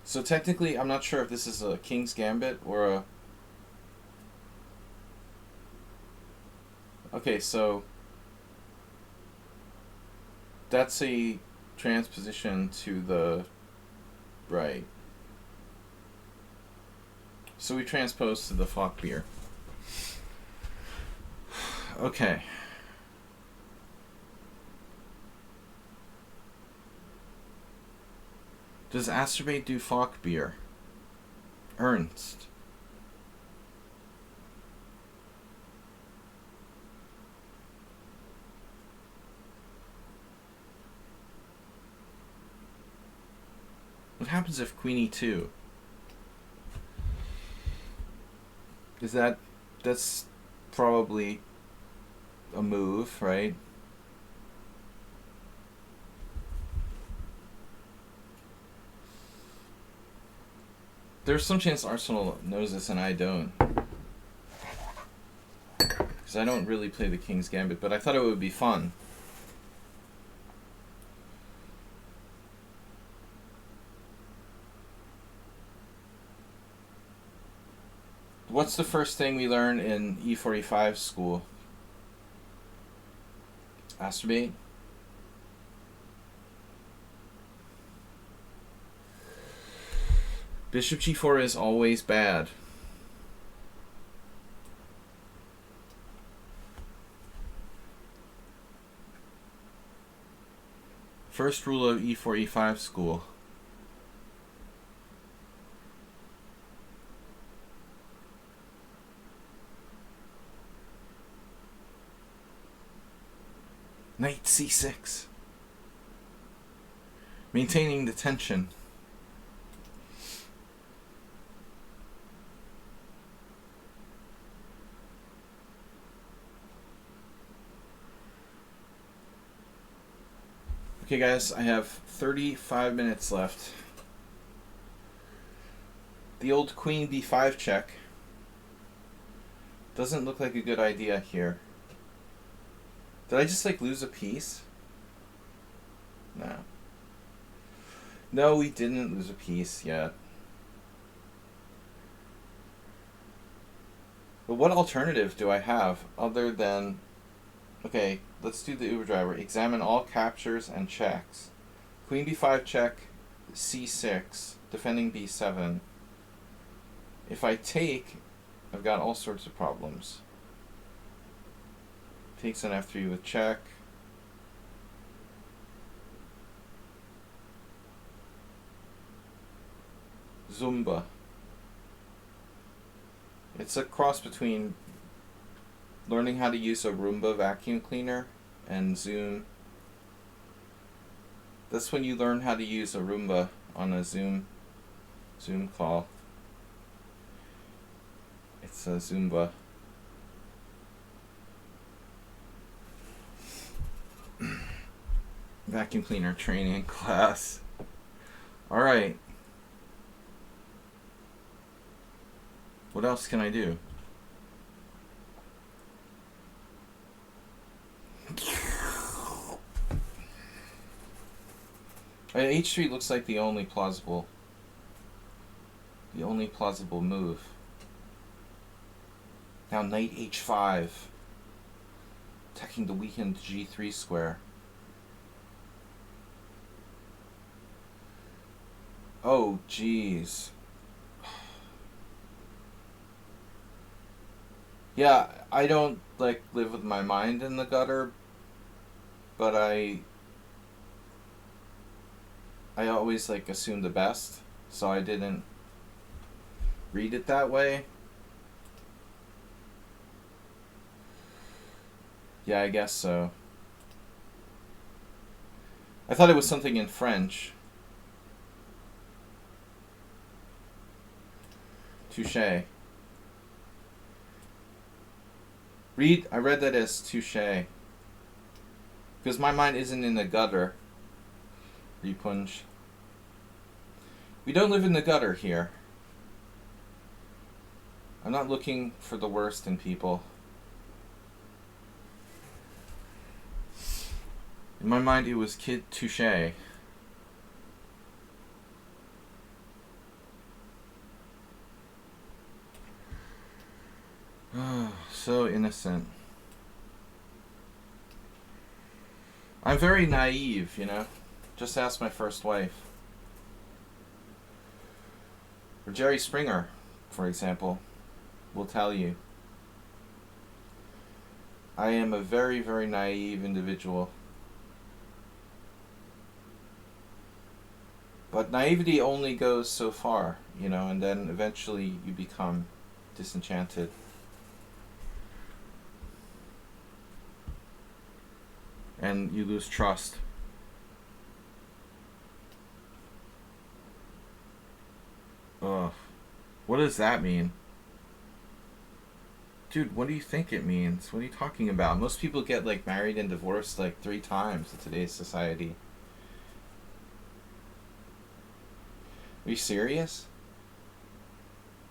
So technically, I'm not sure if this is a King's Gambit or a... Okay, so that's a transposition to the right. So we transpose to the Falkbeer. Okay. Does Asterbait do Falkbeer? Ernst. What happens if Queen e2? That's probably a move, right? There's some chance Arsenal knows this and I don't. Because I don't really play the King's Gambit, but I thought it would be fun. What's the first thing we learn in E4, E5 school? Asterbait? Bishop G4 is always bad. First rule of E4, E5 school. Knight C6. Maintaining the tension. Okay guys, I have 35 minutes left. The old Queen D5 check doesn't look like a good idea here. Did I just like lose a piece? No. No, we didn't lose a piece yet. But what alternative do I have other than... Okay, let's do the Uber driver. Examine all captures and checks. Queen b5 check, c6, defending b7. If I take, I've got all sorts of problems. Takes an f3 with check. Zumba. It's a cross between learning how to use a Roomba vacuum cleaner and Zoom. That's when you learn how to use a Roomba on a Zoom call. It's a Zumba. Vacuum cleaner training class. Alright. What else can I do? H3 looks like the only plausible move. Now knight h5, attacking the weakened g3 square. Oh jeez. Yeah, I don't like live with my mind in the gutter, but I always like assume the best, so I didn't read it that way. Yeah, I guess so. I thought it was something in French. Touche. I read that as touche. Because my mind isn't in the gutter. Repunch. We don't live in the gutter here. I'm not looking for the worst in people. In my mind, it was Kid Touche. So innocent. I'm very naive, you know? Just ask my first wife. Or Jerry Springer, for example, will tell you. I am a very, very naive individual. But naivety only goes so far, you know, and then eventually you become disenchanted. And you lose trust. Ugh. What does that mean? Dude, what do you think it means? What are you talking about? Most people get like married and divorced like 3 times in today's society. Are you serious?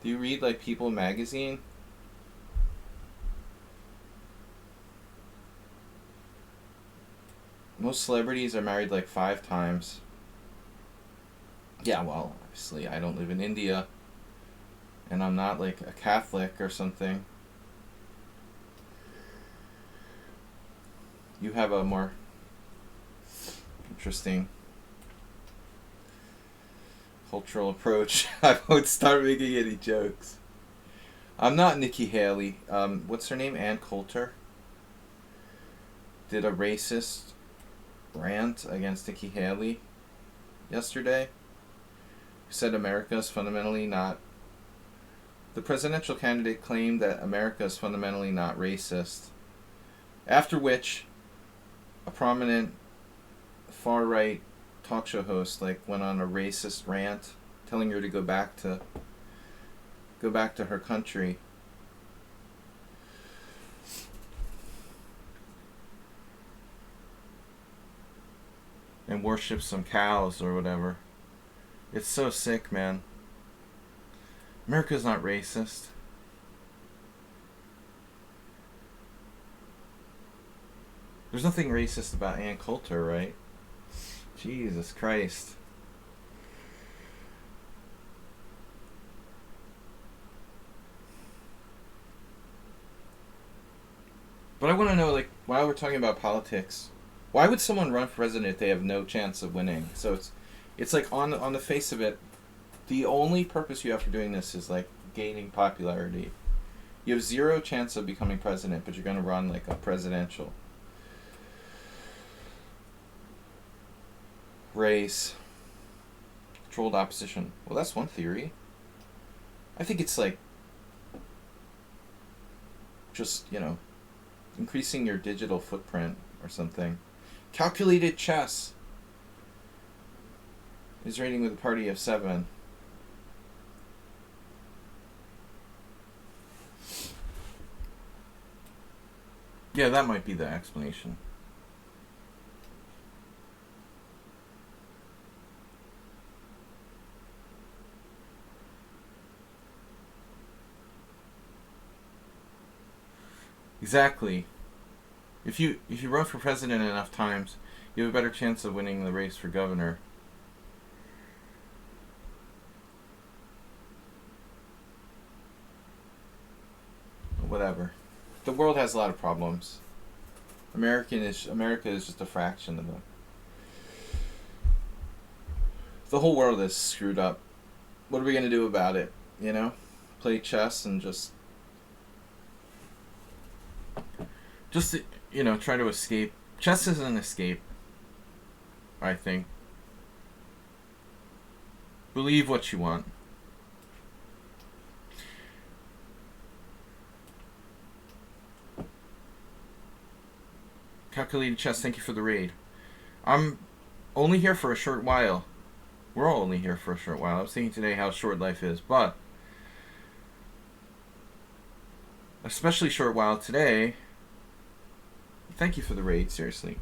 Do you read like People magazine? Most celebrities are married like 5 times. Yeah, well, obviously I don't live in India. And I'm not like a Catholic or something. You have a more interesting cultural approach. I won't start making any jokes. I'm not Nikki Haley. What's her name? Ann Coulter did a racist rant against Nikki Haley yesterday. Who said America is fundamentally not. The presidential candidate claimed that America is fundamentally not racist. After which, a prominent far-right talk show host like went on a racist rant, telling her to go back to her country. And worship some cows or whatever. It's so sick, man. America's not racist. There's nothing racist about Ann Coulter, right? Jesus Christ. But I want to know, like, while we're talking about politics, why would someone run for president if they have no chance of winning? So it's like on the face of it, the only purpose you have for doing this is like gaining popularity. You have 0 chance of becoming president, but you're going to run like a presidential race. Controlled opposition. Well, that's one theory. I think it's like just, you know, increasing your digital footprint or something. Calculated chess is rating with a party of 7. Yeah, that might be the explanation. Exactly. If you run for president enough times, you have a better chance of winning the race for governor. Whatever. The world has a lot of problems. America is just a fraction of them. The whole world is screwed up. What are we gonna do about it? You know, play chess and just Just to, you know, try to escape. Chess is an escape, I think. Believe what you want. Calculated Chess, thank you for the raid. I'm only here for a short while. We're all only here for a short while. I was thinking today how short life is, but especially short while today. Thank you for the raid, seriously.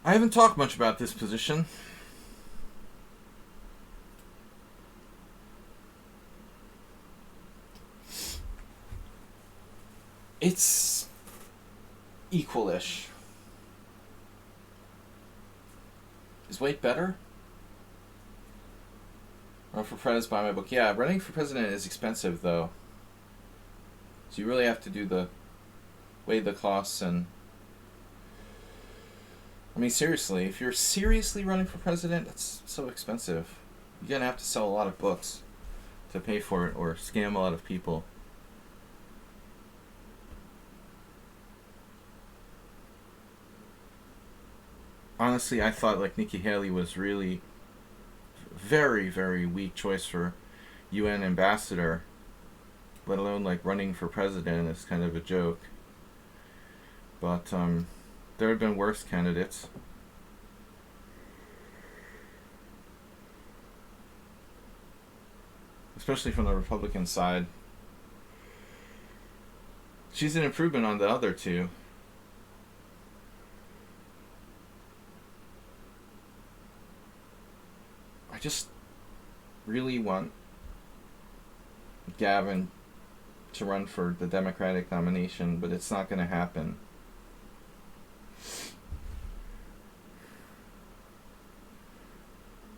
I haven't talked much about this position. It's equal-ish. Is White better? Run for president, buy my book. Yeah, running for president is expensive, though. So you really have to do the weigh the costs and. I mean, seriously, if you're seriously running for president, that's so expensive. You're gonna have to sell a lot of books to pay for it, or scam a lot of people. Honestly, I thought like Nikki Haley was really very, very weak choice for UN ambassador, let alone like running for president is kind of a joke. But there have been worse candidates. Especially from the Republican side. She's an improvement on the other two. I just really want Gavin to run for the Democratic nomination, but it's not going to happen.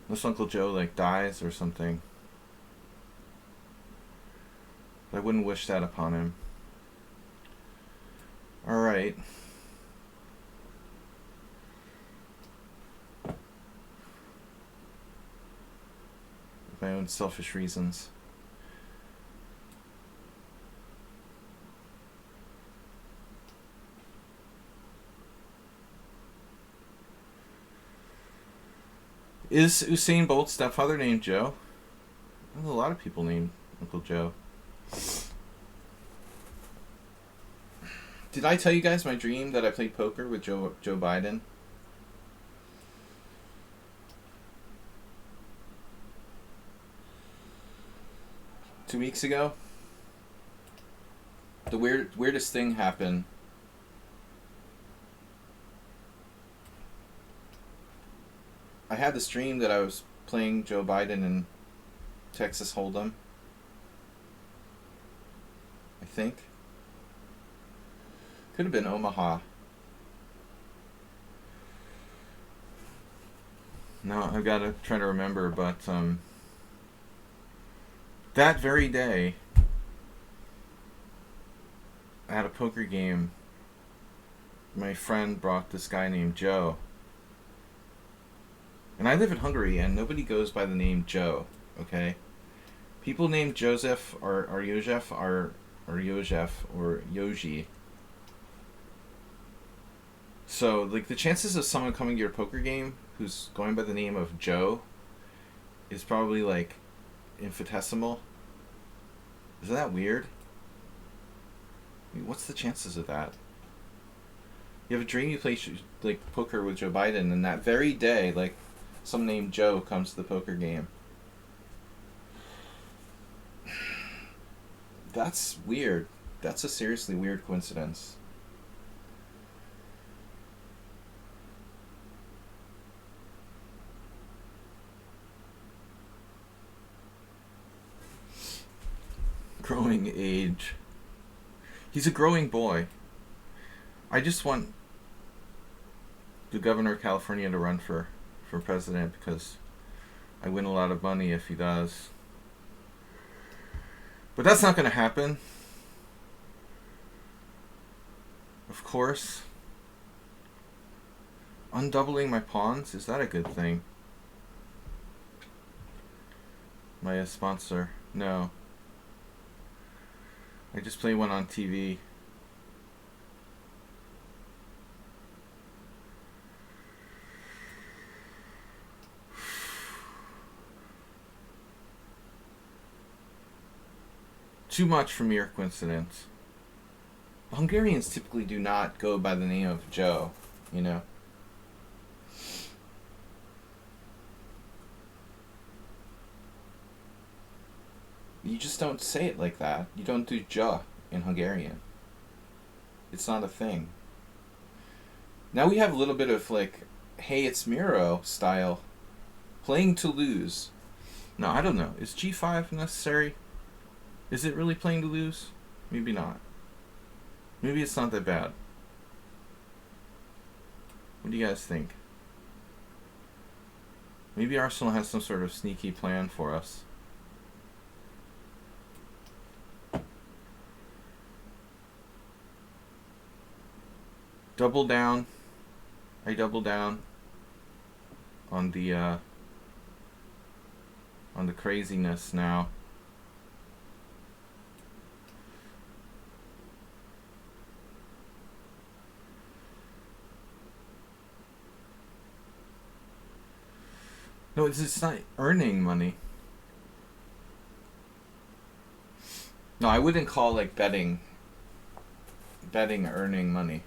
Unless Uncle Joe like dies or something. But I wouldn't wish that upon him. Alright. My own selfish reasons. Is Usain Bolt's stepfather named Joe? There's a lot of people named Uncle Joe. Did I tell you guys my dream that I played poker with Joe Biden? Two weeks ago? The weirdest thing happened. I had this dream that I was playing Joe Biden in Texas Hold'em. I think. Could have been Omaha. No, I've got to try to remember, but that very day, I had a poker game. My friend brought this guy named Joe. And I live in Hungary, and nobody goes by the name Joe, okay? People named Joseph or Jozef or Jozef or Yoji. So, like, the chances of someone coming to your poker game who's going by the name of Joe is probably, like, infinitesimal. Isn't that weird? I mean, what's the chances of that? You have a dream you play, like, poker with Joe Biden, and that very day, like, someone named Joe comes to the poker game. That's weird. That's a seriously weird coincidence. Growing age. He's a growing boy. I just want the governor of California to run for president because I win a lot of money if he does. But that's not going to happen. Of course. Undoubling my pawns? Is that a good thing? My sponsor? No. I just play one on TV. Too much for mere coincidence. Hungarians typically do not go by the name of Joe, you know. You just don't say it like that. You don't do ja in Hungarian. It's not a thing. Now we have a little bit of like, hey, it's Miro style. Playing to lose. No, I don't know. Is G5 necessary? Is it really playing to lose? Maybe not. Maybe it's not that bad. What do you guys think? Maybe Arsenal has some sort of sneaky plan for us. Double down. I double down on the craziness now. No, it's not earning money. No, I wouldn't call like betting earning money.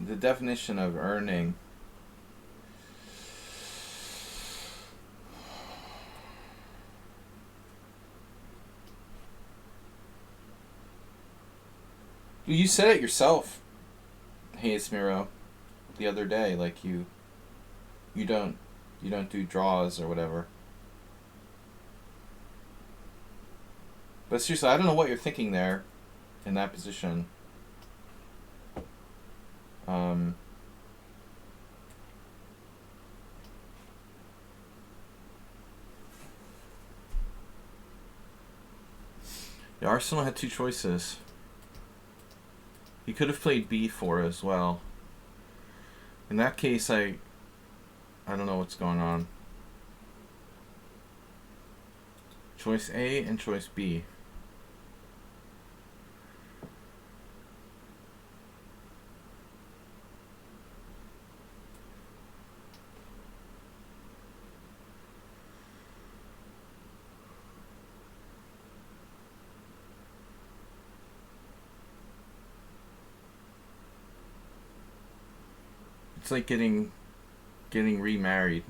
The definition of earning you said it yourself, hey Miro, the other day, like you don't do draws or whatever. But seriously, I don't know what you're thinking there in that position. Yeah, Arsenal had two choices. He could have played b4 as well. In that case, I don't know what's going on. Choice A and choice B. It's like getting remarried.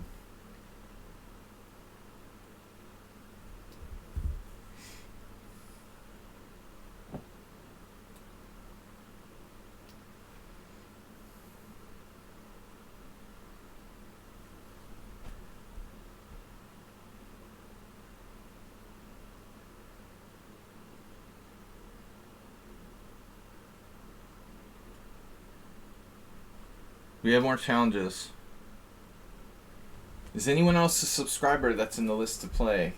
We have more challenges. Is anyone else a subscriber that's in the list to play?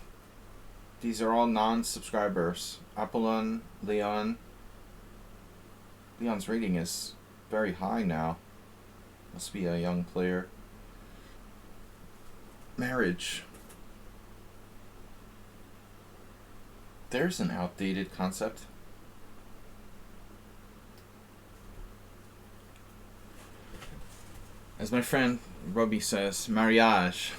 These are all non-subscribers. Apollon, Leon. Leon's rating is very high now. Must be a young player. Marriage. There's an outdated concept. As my friend Robbie says, mariage.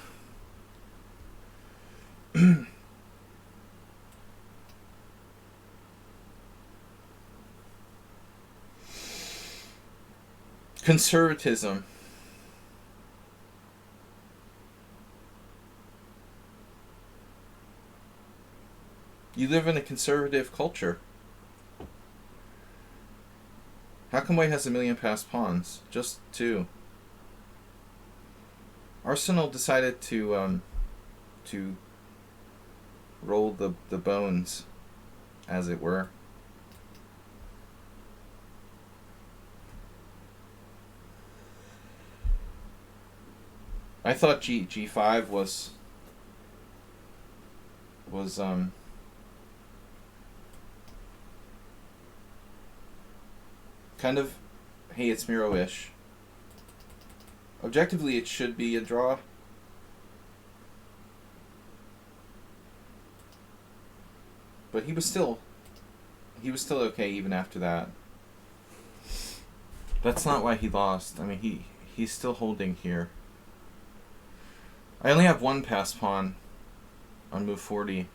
Conservatism. You live in a conservative culture. How come White has 1 million passed pawns? Just 2. Arsenal decided to roll the bones, as it were. I thought G5 was kind of, hey, it's Miro-ish. Objectively, it should be a draw. But he was still okay even after that. That's not why he lost. I mean, he's still holding here. I only have one pass pawn on move 40. If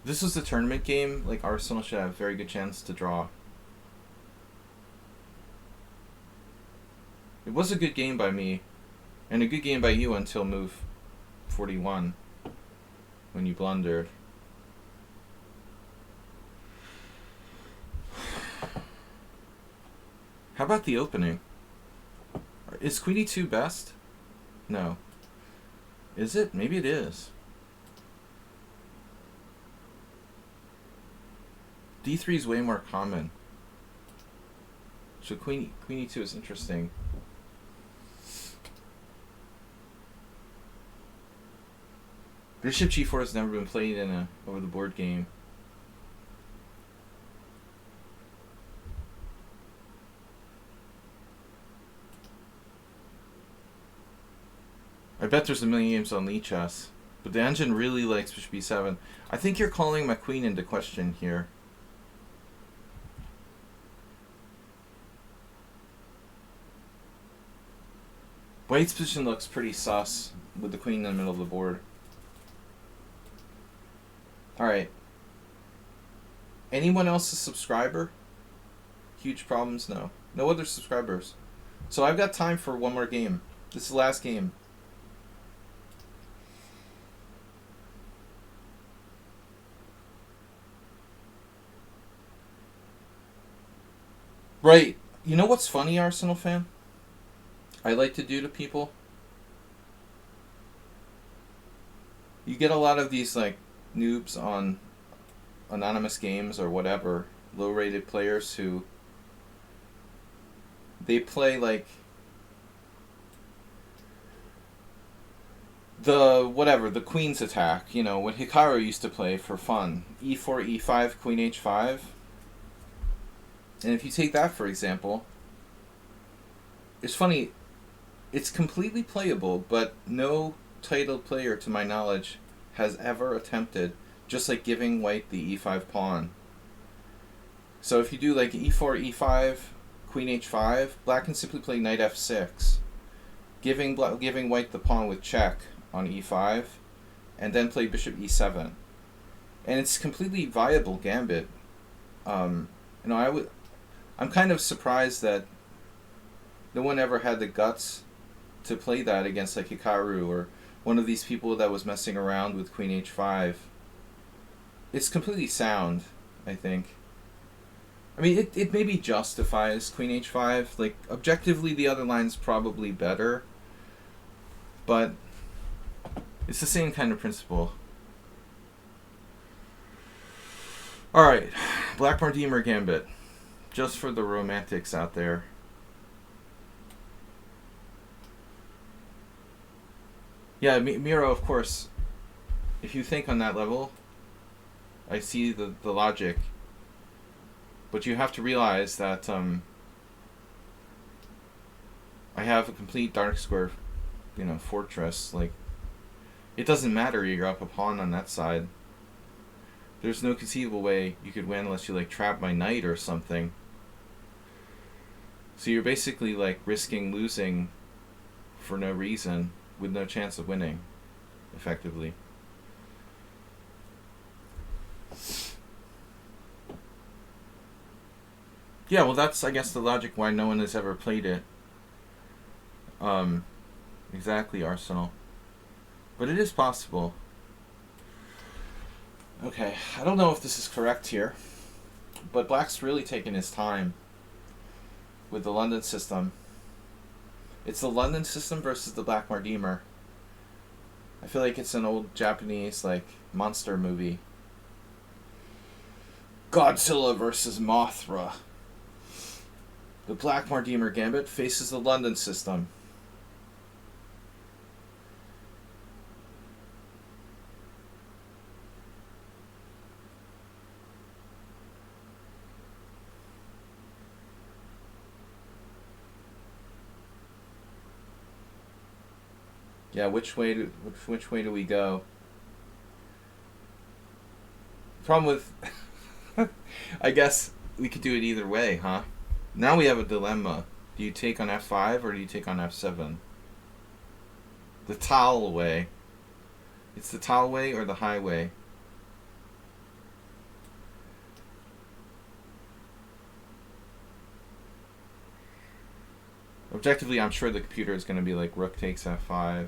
this was a tournament game, like, Arsenal should have a very good chance to draw. It was a good game by me, and a good game by you until move 41, when you blundered. How about the opening? Is Queen E2 best? No. Is it? Maybe it is. D3 is way more common. So Queen E2 is interesting. Bishop G4 has never been played in a over-the-board game. I bet there's a million games on lichess, but the engine really likes Bishop B7. I think you're calling my queen into question here. White's position looks pretty sus with the queen in the middle of the board. Alright. Anyone else a subscriber? Huge problems? No. No other subscribers. So I've got time for one more game. This is the last game. Right. You know what's funny, Arsenal fan? I like to do to people? You get a lot of these, like, noobs on anonymous games or whatever, low-rated players who they play, like, the queen's attack, you know, what Hikaru used to play for fun. E4, E5, Queen H5. And if you take that, for example, it's funny, it's completely playable, but no titled player, to my knowledge, has ever attempted just, like, giving white the E5 pawn. So if you do, like, E4, E5, Queen H5, black can simply play Knight F6, giving white the pawn with check on E5, and then play Bishop E7. And it's completely viable gambit. You know, I'm kind of surprised that no one ever had the guts to play that against, like, Hikaru or one of these people that was messing around with Queen H5. It's completely sound, I think. I mean, it maybe justifies Queen H5. Like, objectively, the other line's probably better, but it's the same kind of principle. Alright, Black Mardeemer Gambit. Just for the romantics out there. Yeah, Miro, of course, if you think on that level, I see the logic. But you have to realize that I have a complete dark square, you know, fortress. Like, it doesn't matter, you're up a pawn on that side. There's no conceivable way you could win unless you, like, trap my knight or something. So you're basically, like, risking losing for no reason with no chance of winning, effectively. Yeah, well, that's, I guess, the logic why no one has ever played it. Exactly, Arsenal. But it is possible. Okay, I don't know if this is correct here, but Black's really taken his time with the London system. It's the London system versus the Black Mardeemer. I feel like it's an old Japanese, like, monster movie. Godzilla versus Mothra. The Black Mardeemer Gambit faces the London system. Yeah, which way do we go? Problem with, I guess we could do it either way, huh? Now we have a dilemma. Do you take on f5 or do you take on f7? The towel way. It's the towel way or the highway. Objectively, I'm sure the computer is going to be like rook takes f5.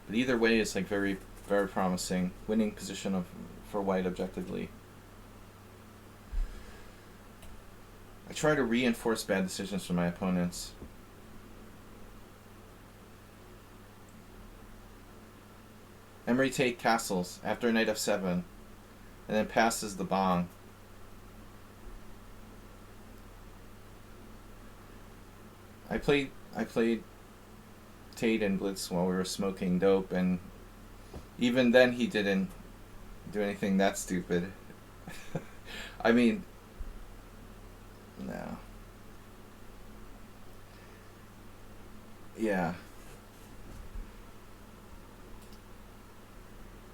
But either way is like very, very promising. Winning position for white objectively. I try to reinforce bad decisions from my opponents. Emery take castles after knight f7, and then passes the bong. I played Tate and Blitz while we were smoking dope, and even then he didn't do anything that stupid. I mean, no. Yeah.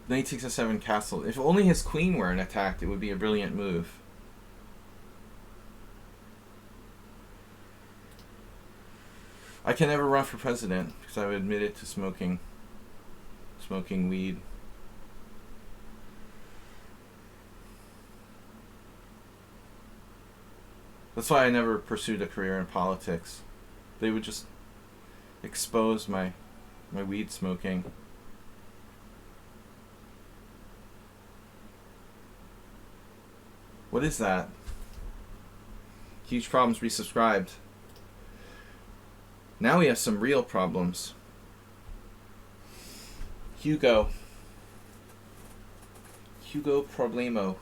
Knight takes a7 castle. If only his queen weren't attacked, it would be a brilliant move. I can never run for president because I've admitted to smoking weed. That's why I never pursued a career in politics. They would just expose my weed smoking. What is that? Huge problems resubscribed. Now we have some real problems. Hugo Problemo.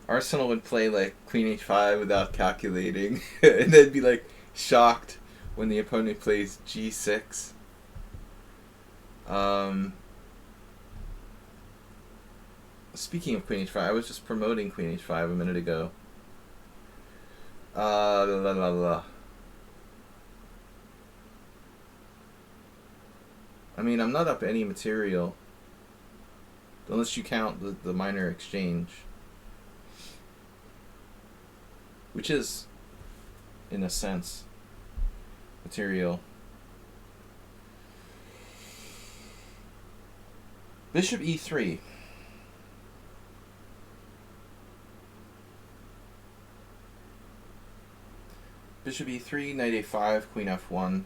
Arsenal would play like Queen H5 without calculating, and then be like shocked when the opponent plays G6. Speaking of Queen H5, I was just promoting Queen H5 a minute ago. I mean, I'm not up any material, unless you count the minor exchange, which is, in a sense, material. Bishop e3. Bishop e3, knight a5, queen f1.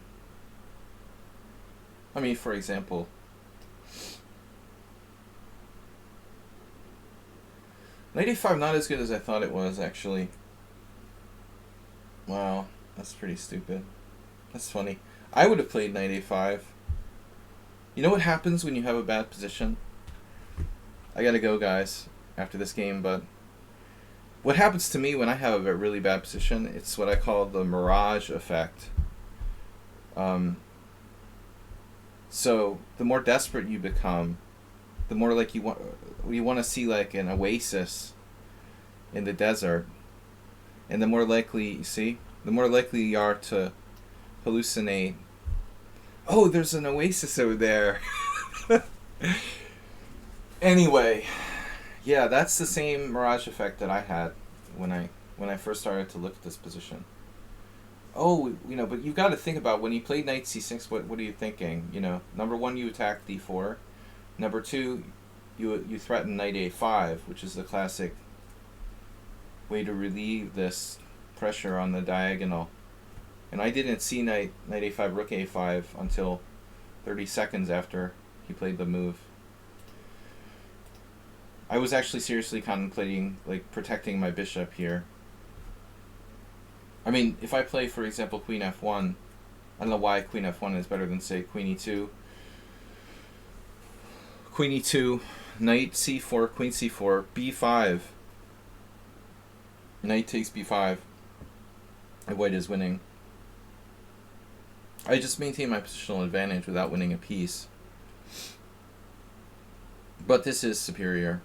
I mean, for example, knight a5 not as good as I thought it was, actually. Wow, that's pretty stupid. That's funny. I would have played knight a5. You know what happens when you have a bad position? I gotta go, guys, after this game, but what happens to me when I have a really bad position, it's what I call the mirage effect. So the more desperate you become, the more like you want to see like an oasis in the desert, and the more likely you are to hallucinate. Oh, there's an oasis over there. Anyway, yeah, that's the same mirage effect that I had when I first started to look at this position. Oh, but you've got to think about when you played knight c6, what are you thinking? Number one, you attack d4. Number two, you threaten knight a5, which is the classic way to relieve this pressure on the diagonal. And I didn't see knight a5, rook a5 until 30 seconds after he played the move. I was actually seriously contemplating like protecting my bishop here. I mean, if I play, for example, queen f1, I don't know why queen f1 is better than, say, queen e2. Queen e2, knight c4, queen c4, b5. Knight takes b5. And white is winning. I just maintain my positional advantage without winning a piece. But this is superior.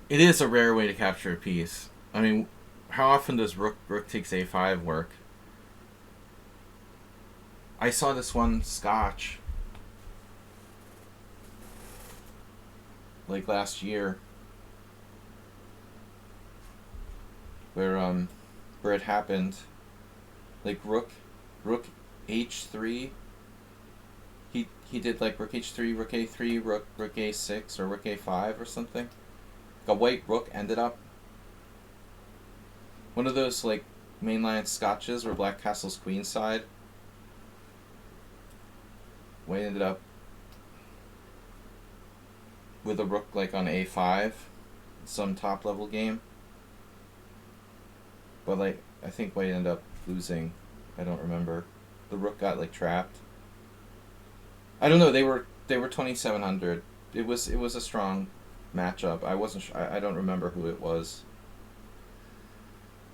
It is a rare way to capture a piece. I mean, how often does rook takes a5 work? I saw this one Scotch like last year where it happened, like rook h3. He did like rook h3, rook a3, rook a6, or rook a5 or something. Like a white rook ended up one of those like mainline Scotches where black castles queenside. White ended up with a rook like on a5, some top level game. But like I think White ended up losing. I don't remember. The rook got like trapped. I don't know. They were 2700. It was a strong matchup. I wasn't. I don't remember who it was.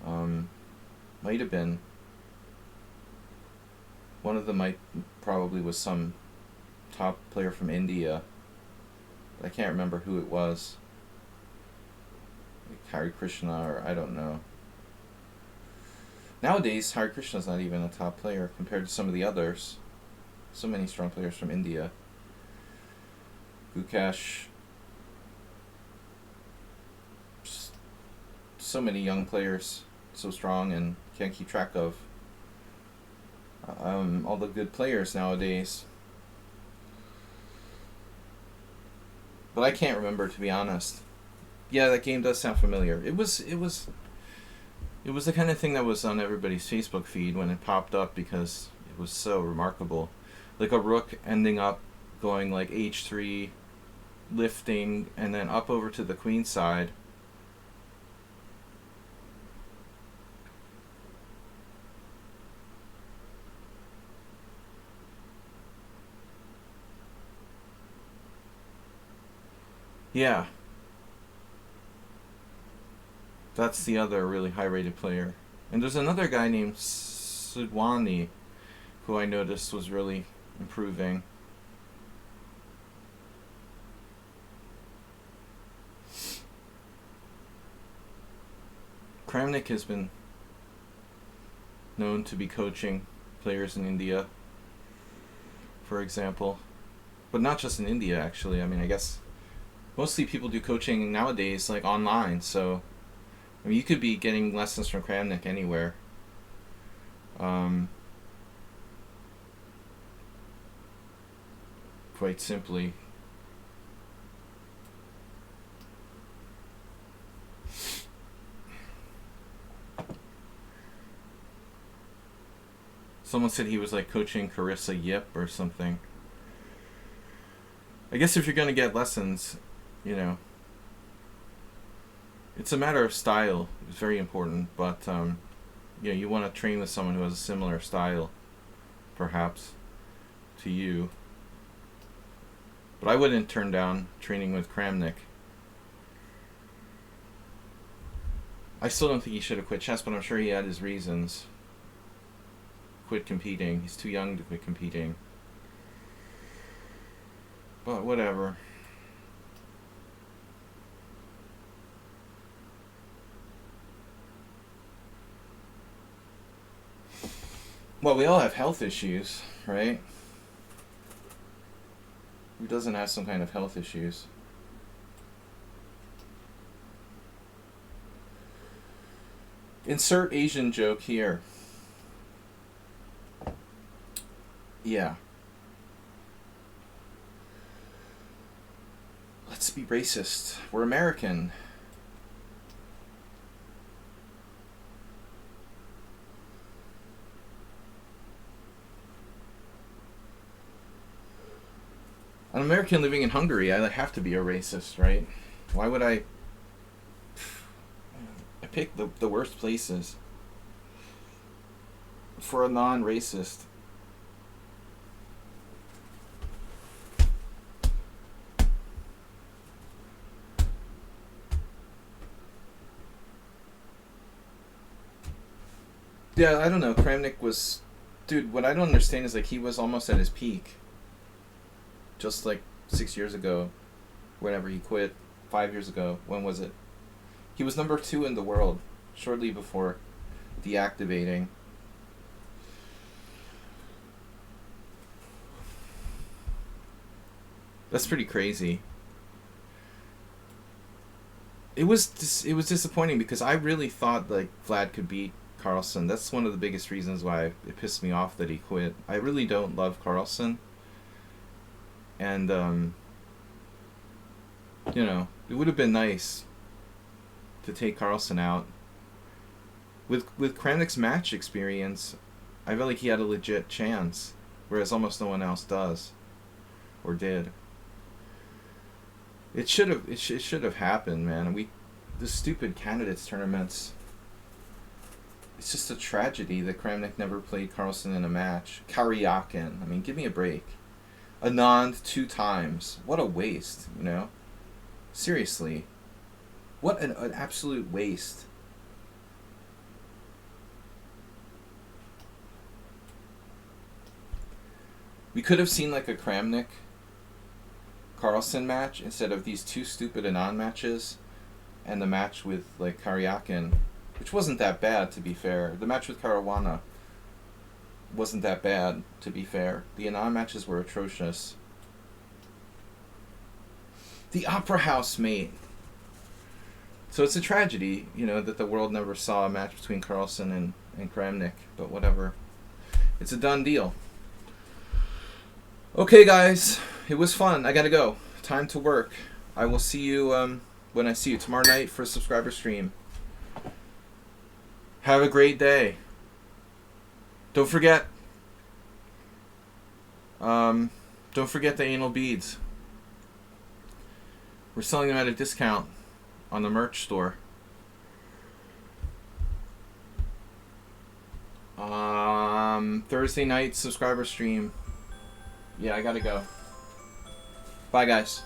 Might have been. One of them probably was some top player from India. I can't remember who it was. Like Hari Krishna, or I don't know. Nowadays, Hari Krishna's not even a top player compared to some of the others. So many strong players from India. Gukesh. So many young players, so strong and can't keep track of all the good players nowadays. But I can't remember, to be honest. Yeah, that game does sound familiar. It was the kind of thing that was on everybody's Facebook feed when it popped up because it was so remarkable. Like a rook ending up going like h3, lifting, and then up over to the queen side. Yeah. That's the other really high-rated player. And there's another guy named Sladgie who I noticed was really improving. Kramnik has been known to be coaching players in India, for example. But not just in India, actually. I mean, I guess mostly people do coaching nowadays, like online, so I mean, you could be getting lessons from Kramnik anywhere. Quite simply. Someone said he was like coaching Carissa Yip or something. I guess if you're going to get lessons, you know, it's a matter of style. It's very important, but you know, you want to train with someone who has a similar style, perhaps, to you. But I wouldn't turn down training with Kramnik. I still don't think he should have quit chess, but I'm sure he had his reasons. Quit competing. He's too young to quit competing. But whatever. Well, we all have health issues, right? Who doesn't have some kind of health issues? Insert Asian joke here. Yeah. Let's be racist. We're American. An American living in Hungary, I have to be a racist, right? Why would I pick the worst places for a non-racist? Yeah, I don't know. Kramnik was... Dude, what I don't understand is like he was almost at his peak. Just like 6 years ago, whenever he quit. 5 years ago. When was it? He was number 2 in the world shortly before deactivating. That's pretty crazy. It was disappointing because I really thought like Vlad could beat Carlsen. That's one of the biggest reasons why it pissed me off that he quit. I really don't love Carlsen. And you know, it would have been nice to take Carlsen out. With Kramnik's match experience, I felt like he had a legit chance, whereas almost no one else does or did. It should have happened, man. The stupid candidates tournaments. It's just a tragedy that Kramnik never played Carlsen in a match. Karyakin, I mean, give me a break. Anand 2 times. What a waste, you know? Seriously. What an absolute waste. We could have seen like a Kramnik Carlsen match instead of these 2 stupid Anand matches, and the match with like Karyakin, which wasn't that bad to be fair. The match with Caruana wasn't that bad to be fair. The Anand matches were atrocious. The Opera House, mate. So it's a tragedy, you know, that the world never saw a match between Carlsen and Kramnik, but whatever. It's a done deal. Okay, guys, it was fun. I gotta go. Time to work. I will see you when I see you tomorrow night for a subscriber stream. Have a great day. Don't forget. Don't forget the anal beads. We're selling them at a discount on the merch store. Thursday night subscriber stream. Yeah, I gotta go. Bye, guys.